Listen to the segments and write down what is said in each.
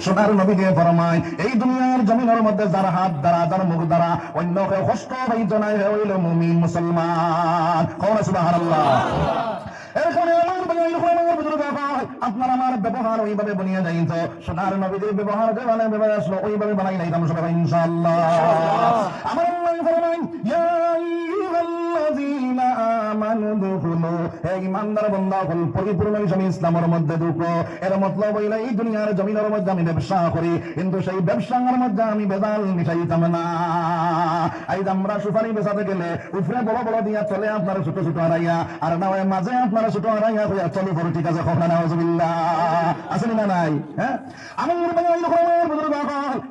সোনার নবী দিয়ে ফরমায় এই দুনিয়ার জমিনের মধ্যে যার হাত দ্বারা যার মুখ দ্বারা অন্য কেউ কষ্ট হইতো না হইল মুমিন মুসলমান। সুবহানাল্লাহ। এরপরে আপনার আমার ব্যবহার ওইভাবে বনিয়ে যাইত, সোনার নবীদের ব্যবহার যেভাবে ব্যবহার আসলো ওইভাবে বানাই নাইতাম সবাই ইনশাআল্লাহ। আমার আল্লাহ ফরমায় ইয়া আইয়ুহাল্লাযীনা আমানু দুখুলু, হে ঈমানদার বান্দাগণ পরিপূর্ণ হিসেবে ইসলামের মধ্যে ঢুকো। এর মতলব হইল এই দুনিয়ার জমিনের মধ্যে আমি ব্যবসা করি, কিন্তু সেই ব্যবসার মধ্যে আমি বেজাল মিশাইতাম না। এই আমরা সুপারি বেচাতে গেলে উপরে বড় বড় দিয়া চলে আপনার ছোট ছোট হারাইয়া, আর না হয় মাঝে আপনার ছোট হারাইয়া হইয়া চলে পড়ো। ঠিক আছে, খবর নাউজুবিল্লাহ আসেনি না নাই? হ্যাঁ, আমার বুজুর্গ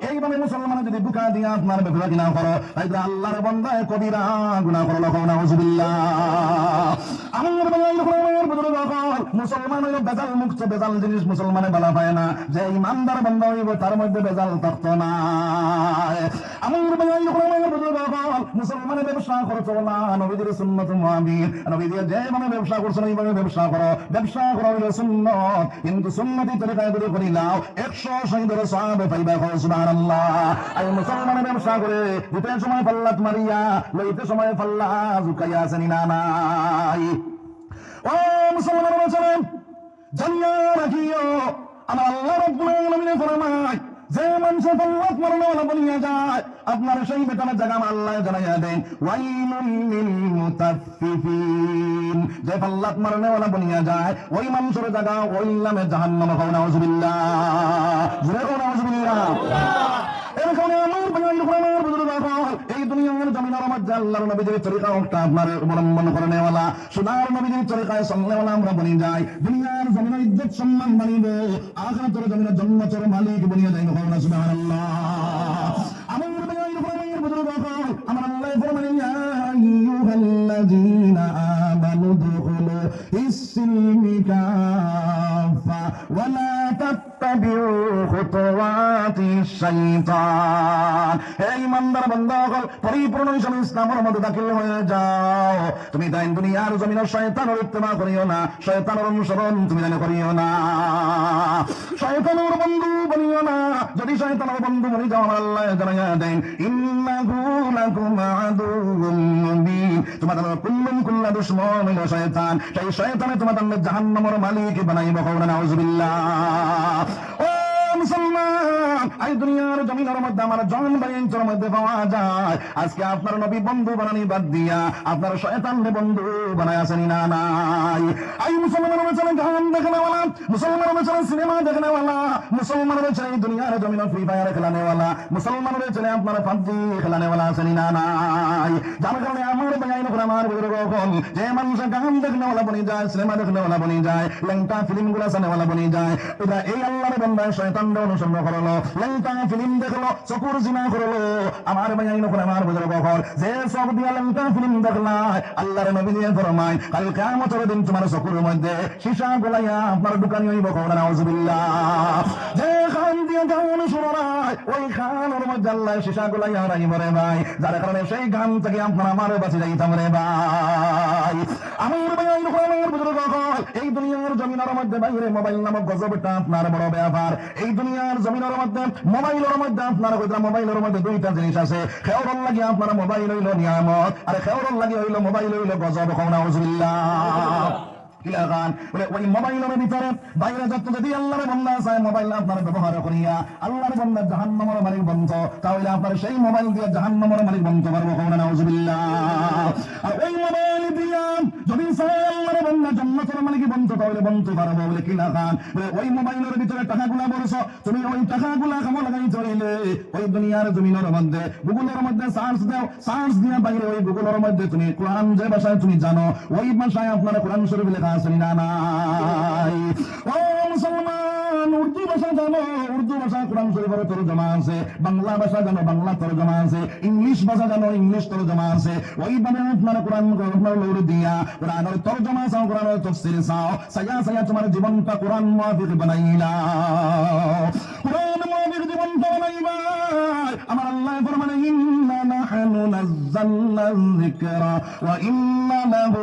এইভাবে মুসলমানের যদি বুকা দিয়া আপনার ব্যবসা কিনা করো, তাইলে আল্লাহর বান্দায় কবিরা গুনাহ করলো। খবর নাউজুবিল্লাহ। আমার বুজুর্গ মুসলমান হইল বেজাল মুক্ত, বেজাল জিনিস মুসলমানে বালা পায় না। যে ইমানদার বান্দা হইব তার মধ্যে বেজাল থাকতো না। আমার বুজুর্গ মুসলমানের ব্যবসা করছো না, নবীদের সুন্নত মুআবিদ, নবীদের যেভাবে ব্যবসা করছো এইভাবে ব্যবসা করো। ব্যবসা করা হইল সুন্নত, কিন্তু সুন্নতি তরিকায় যদি করিলাও 100 শহীদের সওয়াব পাইবা। সুবহানাল্লাহ। আর মুসলমানের ব্যবসা করে দিতে সময় পাল্লাত মারিয়া লইতে সময় পাল্লা ঝুঁকাইয়া আসেনি না নাই? ও মুসলমান বলেছিলেন জানিয়া রাখিও, আমার আল্লাহ রাব্বুল আলামিন ফরমায় যে মানুষ পাল্লাত মারলে ওলা বলিয়া যায় আপনার সেই বেতনের জায়গা আল্লাহ জানাইয়া দেন ওয়াইলুল লিল মুতাফফিফিন। যে পাল্লাত মারলে ওলা বলিয়া যায় ওই মানুষের জায়গা ওই নামে জাহান্নাম। নাউজুবিল্লাহ, জোরে বলো নাউজুবিল্লাহ। এরকম আমার এই দুনিয়ার জমিনের মধ্যে আল্লাহর নবীদের তরিকা একটা আপনার অবলম্বন করেনেওয়ালা, সোনার নবীদের তরিকায় চলনেওয়ালা আমরা বনি যাই। দুনিয়ার জমিনের ইজ্জত সম্মান বানিব, আখিরাতের জমিনের জন্নতের মালিক বনিয়ে যাইব। সুবহানাল্লাহ। আমার আল্লাহ ফরমান ইয়া আইয়ুহাল্লাযীনা আমানু দুখুলু ফিস-সিলমি কাফা ওয়া লা তাত্তাবিউ খুতুওয়াতিশ শাইতান। হে ঈমানদার বান্দাগণ পরিপূর্ণ হিসেবে ইসলামের মধ্যে দাখিল হয়ে যাও। তুমি তাই দুনিয়ার জমিনের শয়তানের ইত্তেবা করিও না, শয়তানের অনুসরণ তুমি জানো করিও না, শয়তানের বন্ধু বনিও না। যদি শয়তানের বন্ধু বনি যাও আমার আল্লাহ জানাইয়া দেন ইন্নাহু লাকুম আদুউম মুবিন। তোমাদের কুল্লা দুশমন হইল শয়তান, সেই শয়তানে তোমাদের জাহান্নামের মালিক বানাইব। নাউজুবিল্লাহ। ও মুসলমান, এই দুনিয়ার জমিনের মধ্যে আমার জন বাইঞ্চের মধ্যে পাওয়া যায়। আজকে আপনার নবী বন্ধু বানানি বাদ দিয়া আপনার শয়তানকে বন্ধু বানায় আসেনি না নাই? এই মুসলমানের পেছনে গান দেখনেওয়ালা, মুসলমানের পেছনে সিনেমা দেখনেওয়ালা, মুসলমানের পেছনে এই দুনিয়ার জমিনে ফ্রি ফায়ার খেলানেওয়ালা, মুসলমানের পেছনে আপনার পাবজি খেলানেওয়ালা আসেনি না নাই? যার কারণে আমার বেআইন করে আমার বুজুর্গ যে মানুষের গান দেখনেওয়ালা বনি যায়, সিনেমা দেখনেওয়ালা বনি যায়, লেংটা ফিল্ম গুলা চানেওয়ালা বনি যায়, ওরা এই আল্লাহর বান্দায় শয়তান অনুসরণ করলো, লেংটা ফিল্ম দেখলো, চকুর জিনা করলো। আমার বেআইন করে আমার বুজুর্গ যে চোখ দিয়া লেংটা ফিল্ম দেখলাই আল্লাহর নবী দিয়ে ফরমায় কাল কিয়ামতের দিন তোমার চকুর মধ্যে সীসা গলাইয়া আপনার দোকানি হইব। নাউজুবিল্লাহ। যে খান দিয়ে গান শোনায় ওই খানের মধ্যে আল্লাহ সীসা গলাইয়া রাইব রে ভাই, যার কারণে সেই গান থেকে আপনার আমার বাঁচে যাইতাম রে ভাই। আমার বেআইন করে আমার বুজুর্গ এই দুনিয়ার জমিনের মধ্যে বাইরে মোবাইল নামক গজবটা আপনার বড় ব্যাপার। এই দুনিয়ার জমিনের মধ্যে মোবাইলের মধ্যে আপনার মোবাইলের মধ্যে দুইটা জিনিস আছে। খেওয়ার লাগে আপনার মোবাইল হইল নিয়ামত, আর খেওয়ার লাগে হইল মোবাইল হইল গজব। নাউজুবিল্লাহ। ওই মোবাইলের ভিতরে বাইরে যত যদি আল্লাহর বান্দা চায় মোবাইল আপনার ব্যবহার করিয়া আল্লাহর বান্দা জাহান্নামের মালিক বন্ধ, তাহলে আপনার সেই মোবাইল দিয়ে জাহান্নামের মালিক বন্ধ পারবো। নাউজুবিল্লাহ। আর ওই মোবাইল দিয়া যদি চায় আল্লাহর বান্দা জান্নাতের মালিক বন্ধ, তাহলে বন্ধ পারবো। বলে কি না খান, ওই মোবাইলের ভিতরে টাকাগুলা বলছো, তুমি ওই টাকাগুলা কামো লাগাই চলিলে ওই দুনিয়ার জমিনের মধ্যে গুগলের মধ্যে সার্চ দাও, সার্চ দিয়া বাইরে ওই গুগলের মধ্যে তুমি কোরআন যে ভাষায় তুমি জানো ওই ভাষায় আপনার কোরআন শরীফ লেখা আছে না নাই? ও মুসলমান, উর্দু ভাষা জানো, উর্দু ভাষা কোরআন শরীফের তরজমা আছে, বাংলা ভাষা জানো, বাংলা তরজমা আছে, ইংলিশ ভাষা জানো, ইংলিশ তরজমা আছে। ওইভাবে আপনার কোরআন লৌড় দিয়া কোরআনের তরজমা চাও, কোরআনের তাফসীর চাও, সায়া সায়া তোমার জীবনটা কোরআন মুআফিক বানাইলা, কোরআন মুআফিক জীবনটা বানাইবা। আমার আল্লাহ ফরমানে ইন্না নাহনু নাযালনা যিকরা ওয়া ইন্না লাহু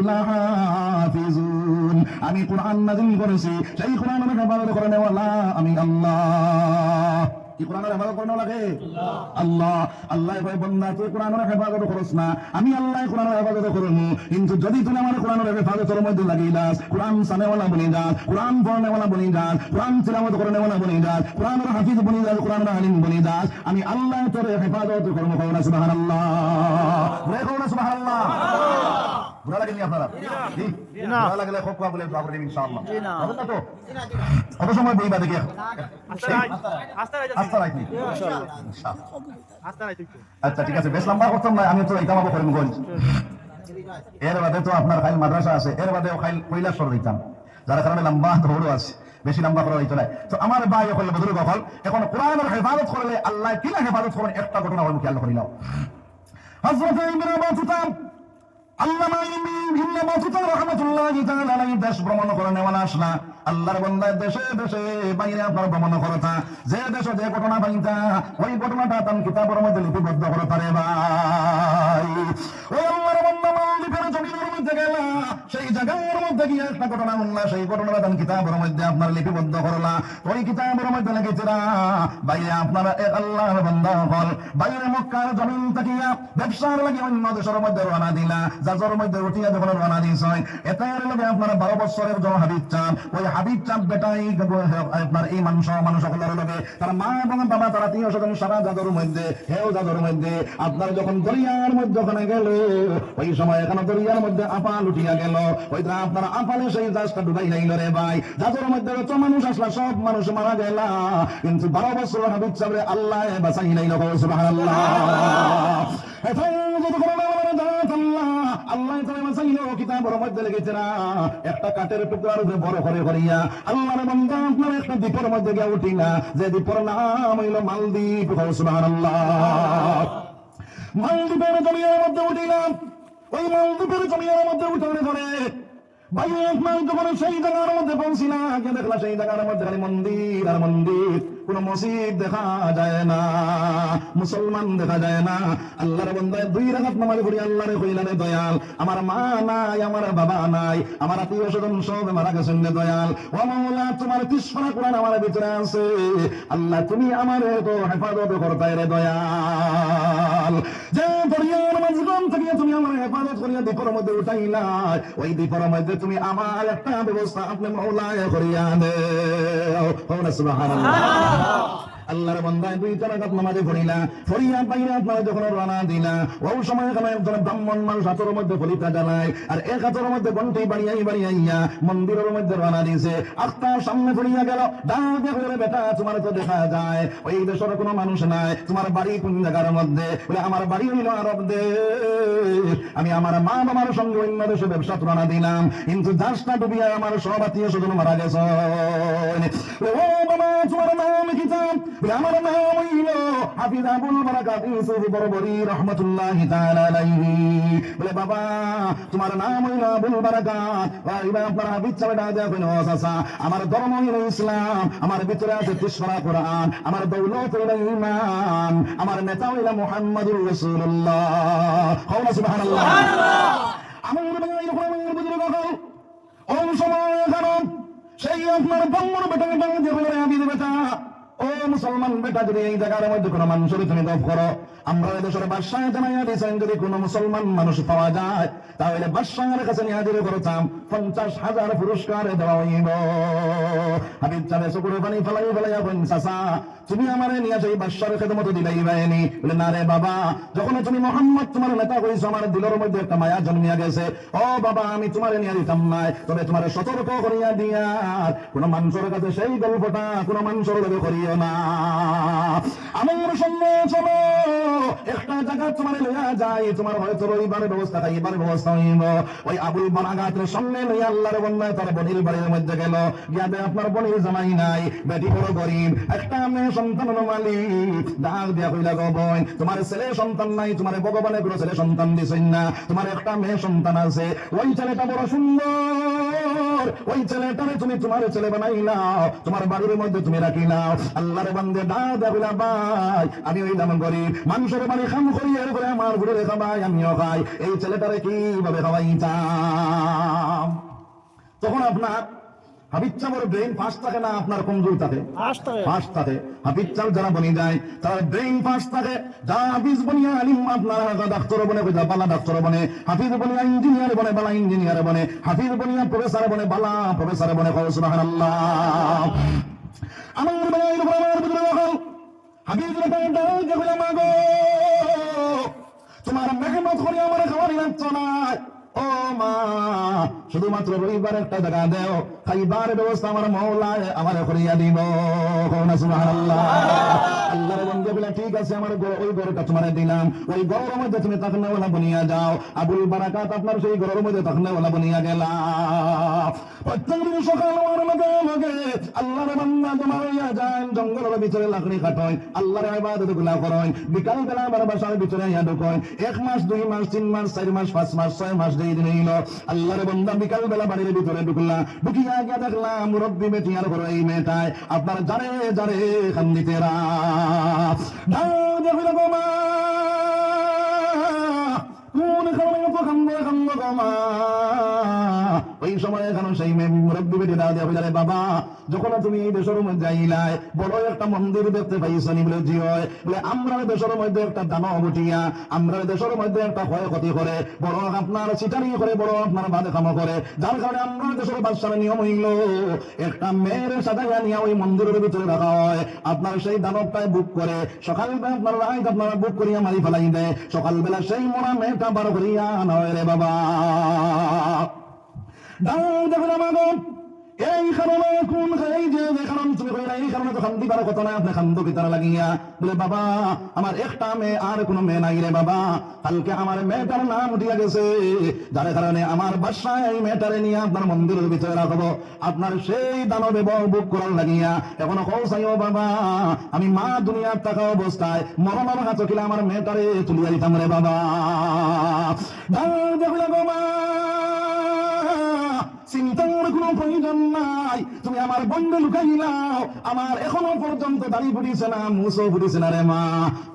লাহাফিজুন। আমি কোরআন নাযিল করেছি, সেই কোরআনের হেফাজত করে নেওয়ালা আমি আল্লাহ। কি কোরআনের হেফাজত করে নেওয়া লাগে? আল্লাহ। আল্লাহ কয় বান্দা তুই কোরআনের হেফাজত করছ না, আমি আল্লাহ কোরআনের হেফাজত করবো। কিন্তু যদি তুই আমার কোরআনের হেফাজতের মধ্যে লাগিয়ে দাস, কোরআন সানেওয়ালা বনি যাস, কোরআন পড়নেওয়ালা বনি যাস, কোরআন তিলাওয়াত করনেওয়ালা বনি যাস, কোরআনের হাফিজ বনি যাস, কোরআনের আলিম বনি যাস, আমি আল্লাহ তোর হেফাজত করবো। কও না সুবহানাল্লাহ? বলে কও না সুবহানাল্লাহ? বুঝা লাগেনি আপনারা? জি না, বুঝা লাগলে খুব বলে দোয়া করবেন ইনশাআল্লাহ। হবে না তো? কত সময় বইবা দেখি? আস্তা রাখনি ইনশাআল্লাহ। আচ্ছা ঠিক আছে, বেশ লম্বা করতাম না, আমি তো ইকামা করেন গঞ্জ। এর বাদে তো আপনার খাইল মাদ্রাসা আছে, এর বাদেও খাইল কইলা সর দিতাম, যার কারণে লম্বা ধরো আছে, বেশি লম্বা করা হইতো না। তো আমার ভাই হল বদরুল গফল, এখন কোরআনের হেফাজত করলে আল্লাহ কিনা হেফাজত করেন একটা ঘটনা হল খেয়াল করিলাম। হযরত ইবনে বাতুতা আল্লামা ইবনে বাতুতা রাহমাতুল্লাহি তাআলা আলাইহি দেশ ভ্রমণ করে নেওয়ালা আসলা। আল্লাহর বান্দা দেশে দেশে বাইরে আপনার ভ্রমণ করতা, যে দেশে যে ঘটনা পাইতা ওই ঘটনাটা তার কিতাবের মধ্যে লিপিবদ্ধ করতা রে ভাই। ওই আল্লাহর বান্দা মালিকের জমিনের মধ্যে গেলা, সেই জায়গার মধ্যে গিয়ে একটা ঘটনা শুনলা, সেই ঘটনাটা তার কিতাবের মধ্যে আপনার লিপিবদ্ধ করলা। ওই কিতাবের মধ্যে লিখেছিলা বাইরে আপনারা এক আল্লাহর বান্দা হল বাইরে মক্কার জমিন থাকিয়া ব্যবসার লাগে অন্য দেশের মধ্যে রওনা দিলা। যাজর মধ্যে উঠিয়া যখন রওনা দিস হয়, এটার লগে আপনারা 12 বছরের জন হাবিব চান, ওই হাবিব চান বেটাই আপনার এই মানুষ সকলের লগে তার মা এবং বাবা তারা 3 শতক সারা যাজর মধ্যে হেও যাজর মধ্যে আপনার যখন দরিয়ার মধ্যে ওখানে গেল, ওই সময় এখানে দরিয়ার মধ্যে আপাল উঠিয়া গেল, ওই আপনার আপালে সেই জাজটা ডুবাই লাইল রে ভাই। যাজর মধ্যে যত মানুষ আসলা সব মানুষ মারা গেল, কিন্তু 12 বছর হাবিব সাহেব আল্লাহ বাঁচাই লাইল। সুবহানাল্লাহ। আল্লাহ কিতাবের মধ্যে লিখেছে না, একটা কাঠের টুকরার উপরে বড় করে করিয়া আল্লাহর বান্দা আপনার একটা দ্বীপের মধ্যে গিয়ে উঠি না, যে দ্বীপের নাম হইল মালদ্বীপ। সুবহানাল্লাহ। মালদ্বীপের জমিয়ার মধ্যে উঠিলাম, ওই মালদ্বীপের জমিয়ার মধ্যে উঠানোর পরে ভাই আপনার যখন সেই জায়গার মধ্যে পৌঁছিলা, আগে দেখলা সেই জায়গার মধ্যে খালি মন্দির আর মন্দির, কোন মসজিদ দেখা যায় না, মুসলমান দেখা যায় না। আল্লাহর বান্দায় 2 রাকাত নামাজ পড়ি আল্লাহরে কইলা রে দয়াল, আমার মা নাই, আমার বাবা নাই, আমার আত্মীয় স্বজন সব মারা গেছেন রে দয়াল। ও মাওলা তোমার 30 কোরআন আমার ভিতরে আছে, আল্লাহ তুমি আমার তো হেফাজত করতাই রে দয়াল। যে দরিয়ার মাঝখান থেকে তুমি আমার হেফাজত করিয়া দ্বীপের মধ্যে উঠাইলা, ওই দ্বীপের মধ্যে তুমি আমার একটা ব্যবস্থা আপনি মাওলায় করিয়া দেও। সুবহানাল্লাহ। আল্লাহর বান্দা 2 রাকাত নামাজে পড়িলা, ফরিয়া বাইরে আপনারা যখন রওনা দিলা, ওই সময় এখানে একজন ব্রাহ্মণ মানুষ হাতের মধ্যে ফলিতা জ্বালায়, আর এক হাতের মধ্যে ঘন্টি বাড়িয়াইয়া মন্দিরের মধ্যে রওনা দিয়েছে। আস্তা সামনে পড়িয়া গেল, ডাকে বলে বেটা তোমার তো দেখা যায় ওই দেশের কোনো মানুষ নাই, তোমার বাড়ি কোন জায়গার মধ্যে? বলে আমার বাড়ি হইল আরব দেশ, আমি আমার মা বাবার সঙ্গে অন্য দেশে ব্যবসা রওনা দিলাম, কিন্তু জাহাজটা ডুবিয়া আমার সব আত্মীয় স্বজন মারা গেছে। ও বাবা তোমার নাম কি? আমার নাম হইল হাফিজ আবুল বারাকাত ইউসুফ বরবরি রাহমাতুল্লাহি তাআলা আলাইহি। বলে বাবা তোমার নাম হইল আবুল বারাকাত, এবার আপনার হাফিজ সাহেবটা দেখেন চাচা, আমার ধর্ম হইল ইসলাম, আমার ভিতরে আছে 30 কোরআন, আমার দৌলত হইল ঈমান, আমার নেতা হইল মুহাম্মাদুর রাসূলুল্লাহ। সুবহানাল্লাহ। আমার ভাই রহমানুল্লাহ বুজুর্গ হল ওই সময় খারাপ, সেই আপনার ব্রাহ্মণ বেটাকে ডাক দিয়ে বলে হাফিজ বেটা, ও মুসলমান বেটা, যদি এই জায়গার মধ্যে কোনো মানুষের তুমি দফ করো, আমরা দেশের বাদশাহ জানাইয়া দিয়েছেন যদি কোনো মুসলমান মানুষ পাওয়া যায় তাহলে বাদশাহের কাছে নিয়ে হাজির করতাম, 50,000 পুরস্কার দেওয়া হইব। হাবিব চালে চকুর পানি ফেলাইয়া বলেন চাচা তুমি আমারে নিয়ে সেই বাদশাহের খেদমত দিলাই বাইনি? বলে না রে বাবা, যখন তুমি মোহাম্মদ তোমার নেতা কইছো আমার দিলের মধ্যে একটা মায়া জন্মিয়া গেছে। ও বাবা আমি তোমারে নিয়ে দিতাম নাই, তবে তোমার সতর্ক করিয়া দিয়া কোন মানুষের কাছে সেই গল্পটা কোন মানুষের লগে করিও না। আমার সঙ্গে চলো, একটা জায়গা তোমার লইয়া যাই, তোমার হয়তো রইবার ব্যবস্থা খাইবার ব্যবস্থা হইব। ওই আবুল বারাকাতের সঙ্গে লইয়া আল্লাহর বন্ধায় তার বোনের বাড়ির মধ্যে গেল, গিয়াতে আপনার বোনের জামাই নাই, বেটি বড় গরিব, একটা মেয়ে সন্তান মালিক, ডাক দিয়া কইলা গো বোন তোমার ছেলে সন্তান নাই, তোমার ভগবানের কোনো ছেলে সন্তান দিছেন না, তোমার একটা মেয়ে সন্তান আছে, ওই ছেলেটা বড় সুন্দর, ওই ছেলেটারে তুমি তোমার ছেলে বানাইলাও, তোমার বাড়ির মধ্যে তুমি রাখিলাও। আল্লাহর বান্দে ডাক দিয়া কইলা ভাই আমি হইলাম গরিব, মানুষের বাড়ি খাম করি এর করে আমার ঘুরে রেখা ভাই আমিও খাই, এই ছেলেটারে কিভাবে খাওয়াইতাম? তখন আপনার হাবিজ চাপের ব্রেইন ফাস্ট থাকে না আপনার কমজোর থাকে? ফাস্ট থাকে। হাবিজ চাপ যারা বনি যায় তার ব্রেইন ফাস্ট থাকে। যারা হাফিজ বনিয়া আলিম আপনার ডাক্তার বনে বালা ডাক্তার বনে, হাফিজ বনিয়া ইঞ্জিনিয়ার বনে বালা ইঞ্জিনিয়ার বনে, হাফিজ বনিয়া প্রফেসর বনে বালা প্রফেসর বনে। সুবহানাল্লাহ। আমার ভাইয়ের আমার বুঝলে রাখো, হাবিজ রে মাগো তোমার মেহনত করে আমার খাওয়ার লাগতো না। ও মা, শুধুমাত্র রবিবার একটা জায়গা দেও, খাইবার ব্যবস্থা আমার মওলায় আমার করিয়া দিব। সুবহানাল্লাহ। আল্লাহর বন্ধু বলে ঠিক আছে, আমার ওই ঘরটা তোমার দিলাম, ওই ঘরের মধ্যে তুমি তাকনাওয়ালা বনিয়া যাও। আবুল বারাকাত আপনার সেই ঘরের মধ্যে তাকনাওয়ালা বনিয়া গেলা। প্রত্যেকদিন সকাল আমার লগে লগে আল্লাহর বান্দা তোমার হইয়া যায়, জঙ্গলের ভিতরে লাকড়ি কাটয়, আল্লাহর ইবাদত গুলা করয়, বিকাল বেলা আমার বাসার ভিতরে ইয়া ঢুকয়। 1 মাস 2 মাস 3 মাস 4 মাস 5 মাস 6 মাস যেই দিন হইল, আল্লাহর বান্দা বিকাল বেলা বাড়ির ভিতরে ঢুকলা, ঢুকিয়া গিয়া দেখলাম মুরব্বী বেটি আর ঘরে এই মেয়েটায় আপনার জারে জারে খান্দিতেরা দেখো গো মা, কোন কারণে তো খান্দে খান্দ গো মা। ওই সময় এখন সেই মুরব্বী বেটি দাও দিয়া বলে, বাবা যখন তুমি এই দেশের মধ্যে আইলাই বড় একটা মন্দির দেখতে পাইছো নি? বলে জি হয়। বলে আমরা দেশের মধ্যে একটা দানব উঠিয়া আমরা দেশের মধ্যে একটা ক্ষয়ক্ষতি করে, বড় আপনার চিটানি করে, বড় আপনার বাদে কাম করে, যার কারণে আমরা দেশের বাদশার নিয়ম হইল একটা মেয়ের সাজাইয়া নিয়ে ওই মন্দিরের ভিতরে রাখা হয়। আপনার সেই দানবটায় বুক করে সকালবেলা আপনার রাত আপনারা বুক করিয়া মারি ফেলাই দেয়, সকালবেলা সেই মরা মেয়েটা বার করিয়া নয় রে বাবা। এই কারণে কোন এই যে কারণ তুমি কইলা এই কারণে তো খান্দি পারো কত না, আপনি খান্দো ভিতরে লাগিয়া। বলে বাবা আমার একটা মেয়ে আর কোনো মেয়ে নাই রে বাবা, কালকে আমার মেয়েটার নাম উঠিয়া গেছে, যার কারণে আমার বাসায় এই মেয়েটারে নিয়ে আপনার মন্দিরের ভিতরে রাখবো, আপনার সেই দানবে বুক করার লাগিয়া। এখনো কৌসাইও বাবা আমি মা দুনিয়ার থাকা অবস্থায় মরণের হাত কিলা আমার মেয়েটারে তুলিয়া দিতাম রে বাবা। দেখো মা, চিন্তার কোনো প্রয়োজন নাই, তুমি আমার বন্ধ লুকাইলাও, আমার এখনো পর্যন্ত দাড়ি ফুটিছে না, মুসো ফুটিছে না রে মা।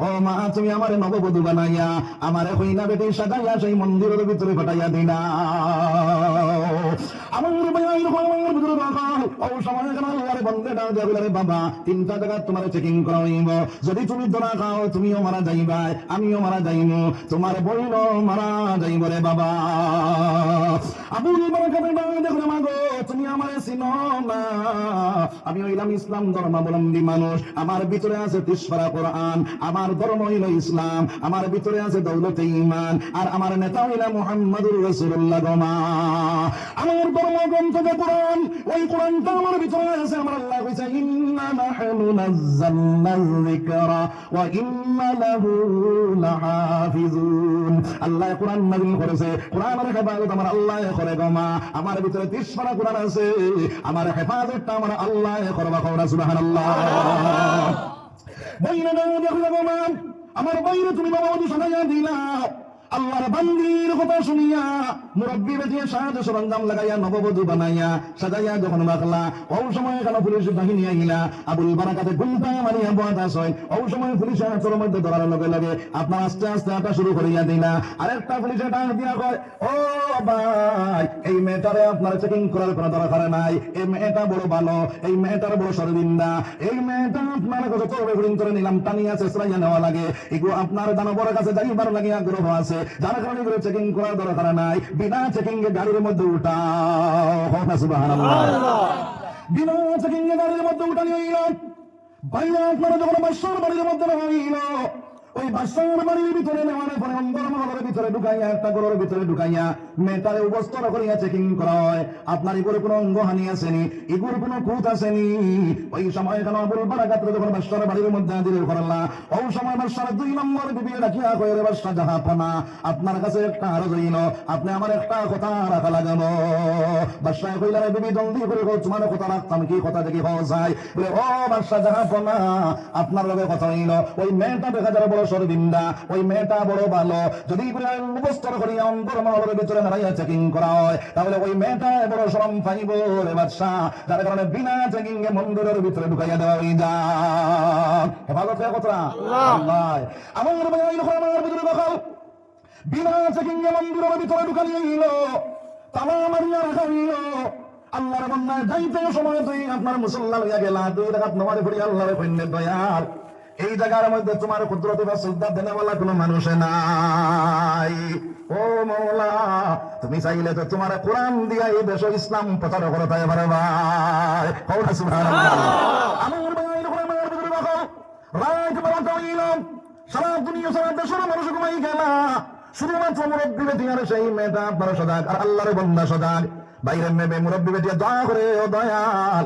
ও মা তুমি আমার নববধূ বানাইয়া আমার হইনা বেটি সাজাইয়া সেই মন্দিরের ভিতরে ফাটাইয়া দিনা। আমার বাবা 3টা জায়গা তোমার চেকিং করা হইব, যদি তুমি ধরা খাও তুমিও মারা যাইবা, আমিও মারা যাইব, তোমার বইল মারা যাইব রে বাবা। আবুল বারাকাত দেখো মাগো তুমি আমারে চিনো না, আমি হইলাম ইসলাম ধর্মাবলম্বী মানুষ, আমার ভিতরে আছে 30 পারা কোরআন, আমার ধর্ম হইল ইসলাম, আমার ভিতরে আছে দৌলতে ঈমান, আর আমার নেতা হইলা মুহাম্মাদুর রাসূলুল্লাহ গো মা। আমার ধর্মগ্রন্থ যে কোরআন, ওই কোরআনটা আমার ভিতরে আছে। আমার আল্লাহ কইছে ইন্না নাহনু নাযালনা যিকরা ওয়া ইন্না লাহু লাহাফিজুন। আল্লাহ কোরআন নাযিল করেছে, কোরআনের হেফাজত আমার আল্লাহ করে গো মা। আমার ভিতরে 30 পারা কোরআন আছে, আমার হেফাজতটা আমার আল্লাহ করবা। সুবহানাল্লাহ। বাইরে দেখো গো মা, আমার বাইরে তুমি বাবা সাজাইয়া দিলা, আল্লাহর বান্দির কথা শুনিয়া মুরব্বী বেটিয়ে সাহায্য সরঞ্জাম লাগাইয়া নববধূ বানাইয়া সাজাইয়া যখন রাখলা, ওই সময় কেন পুলিশ বাহিনী আইলা আবুল বারাকাতে ঘুমটা মারিয়া বয়াত হয়। ওই সময় পুলিশের হাতের মধ্যে ধরার লগে লগে আপনার আস্তে আস্তে হাঁটা শুরু করিয়া দিলা। আরেকটা পুলিশের ডাক দিয়া কয়, ও ভাই এই মেয়েটারে আপনার চেকিং করার কোনো দরকার নাই, এই মেয়েটা বড় ভালো, এই মেয়েটার বড় সরবিন্দা, এই মেয়েটা আপনার কাছে চলবে করে নিলাম, টানিয়া চেষ্টাইয়া নেওয়া লাগে, এগুলো আপনার দানবর কাছে যাইবার লাগে আগ্রহ আছে, যার কারণে করে চেকিং করার দরকার নাই, বিনা চেকিং এ গাড়ির মধ্যে উঠাও। সুবহানাল্লাহ। বিনা চেকিং এ গাড়ির মধ্যে উঠানি হইল। বাইরে আপনারা যখন বাসার বাড়ির মধ্যে হইল, ওই বাসার বাড়ির ভিতরে নেওয়ার পরে অন্দর মহলের ভিতরে ঢুকাইয়া একটা ঘরের ভিতরে ঢুকাইয়া মেয়েটারে অবস্থা করিয়া চেকিং করা হয়। আপনার এগুলো কোনো অঙ্গহানি আসেনি, এগুলোর কোনো খুঁত আসেনি। ওই সময় কেন আবুল বারাকাত যখন বাসার বাড়ির মধ্যে হাজির করলা, ওই সময় বাসার 2 নম্বর বিবি রাখিয়া কয়ে বাসা জাহাপনা আপনার কাছে একটা আরো হইল, আপনি আমার একটা কথা রাখা লাগানো। বাসায় কইলা রে বিবি জলদি করে তোমার কথা রাখতাম, কি কথা দেখি পাওয়া যায়? বলে ও বাসা জাহাপনা আপনার লগে কথা হইল, ওই মেয়েটা দেখা যাবে বড় সরবিন্দা, ওই মেয়েটা বড় ভালো, যদি মুখস্থর করিয়া অন্তর মহলের ভিতরে নাড়াইয়া চেকিং করা হয় তাহলে ওই মেয়েটা বড় শরম পাইব রে বাদশাহ, যার কারণে বিনা চেকিং এ মন্দিরের ভিতরে ঢুকাইয়া দেওয়া হয়ে যায়। হেফাজত হয়ে কথা আল্লাহ। আমার আমার ভিতরে দখল বিনা চেকিং এ মন্দিরের ভিতরে ঢুকাইয়া হইল, তালা মারিয়া রাখা হইল। আল্লাহর বান্দা যাইতে সময় তুই আপনার মুসল্লা লইয়া গেলা 2 রাকাত নামাজ পড়ি আল্লাহর কইনে দয়াল এই জায়গার মধ্যে তোমার কুদরতে বা সিজদা দেনেওয়ালা কোনো মানুষ নাই। ও মাওলা তুমি চাইলে তো তোমার কোরআন দিয়া এই দেশ ইসলাম প্রচার করতে পারবা। কওনা সুবহানাল্লাহ। আমার ভাইয়ের কোরআনের ভিতরে দেখো রাত বারোটা হইল, সারা দুনিয়া সারা দেশের মানুষ ঘুমাই গেলা, শুধুমাত্র মুরব্বী বেটি আর সেই মেয়েটা আপনার সজাগ আর আল্লাহর বান্দা সজাগ। বাইরে মেয়ে মুরব্বী বেটি দয়া করে ও দয়াল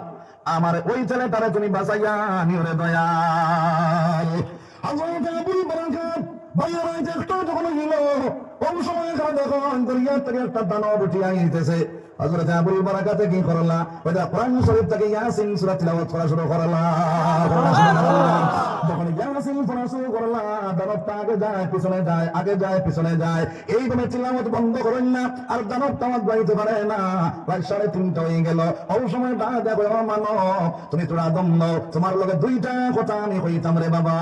আমার ওই ছেলেটারে তুমি বাঁচাইয়া নিও রে দয়াল। হযরত আবুল বারাকাত বাইরে দেখতো যখন হইল কোন সময় করে দেখো দরিয়া থেকে একটা দানব উঠে আইতেছে। হযরত আবুল বারাকাতে কি করলা ওইটা কোরআন শরীফ থেকে ইয়াসিন সূরা তিলাওয়াত করা শুরু করলা। যখন ইয়াসিন পড়া শুরু করলা দানবটা আগে যায় পিছনে যায় আগে যায় পিছনে যায়, এইভাবে তিলাওয়াত বন্ধ করেন না আর দানবটা আমার বাইতে পারে না। প্রায় 3:30 হয়ে গেল। ওই সময় দেখো মানো তুমি তোরা দম্ন তোমার লগে 2টা কথা আমি কইতাম রে বাবা।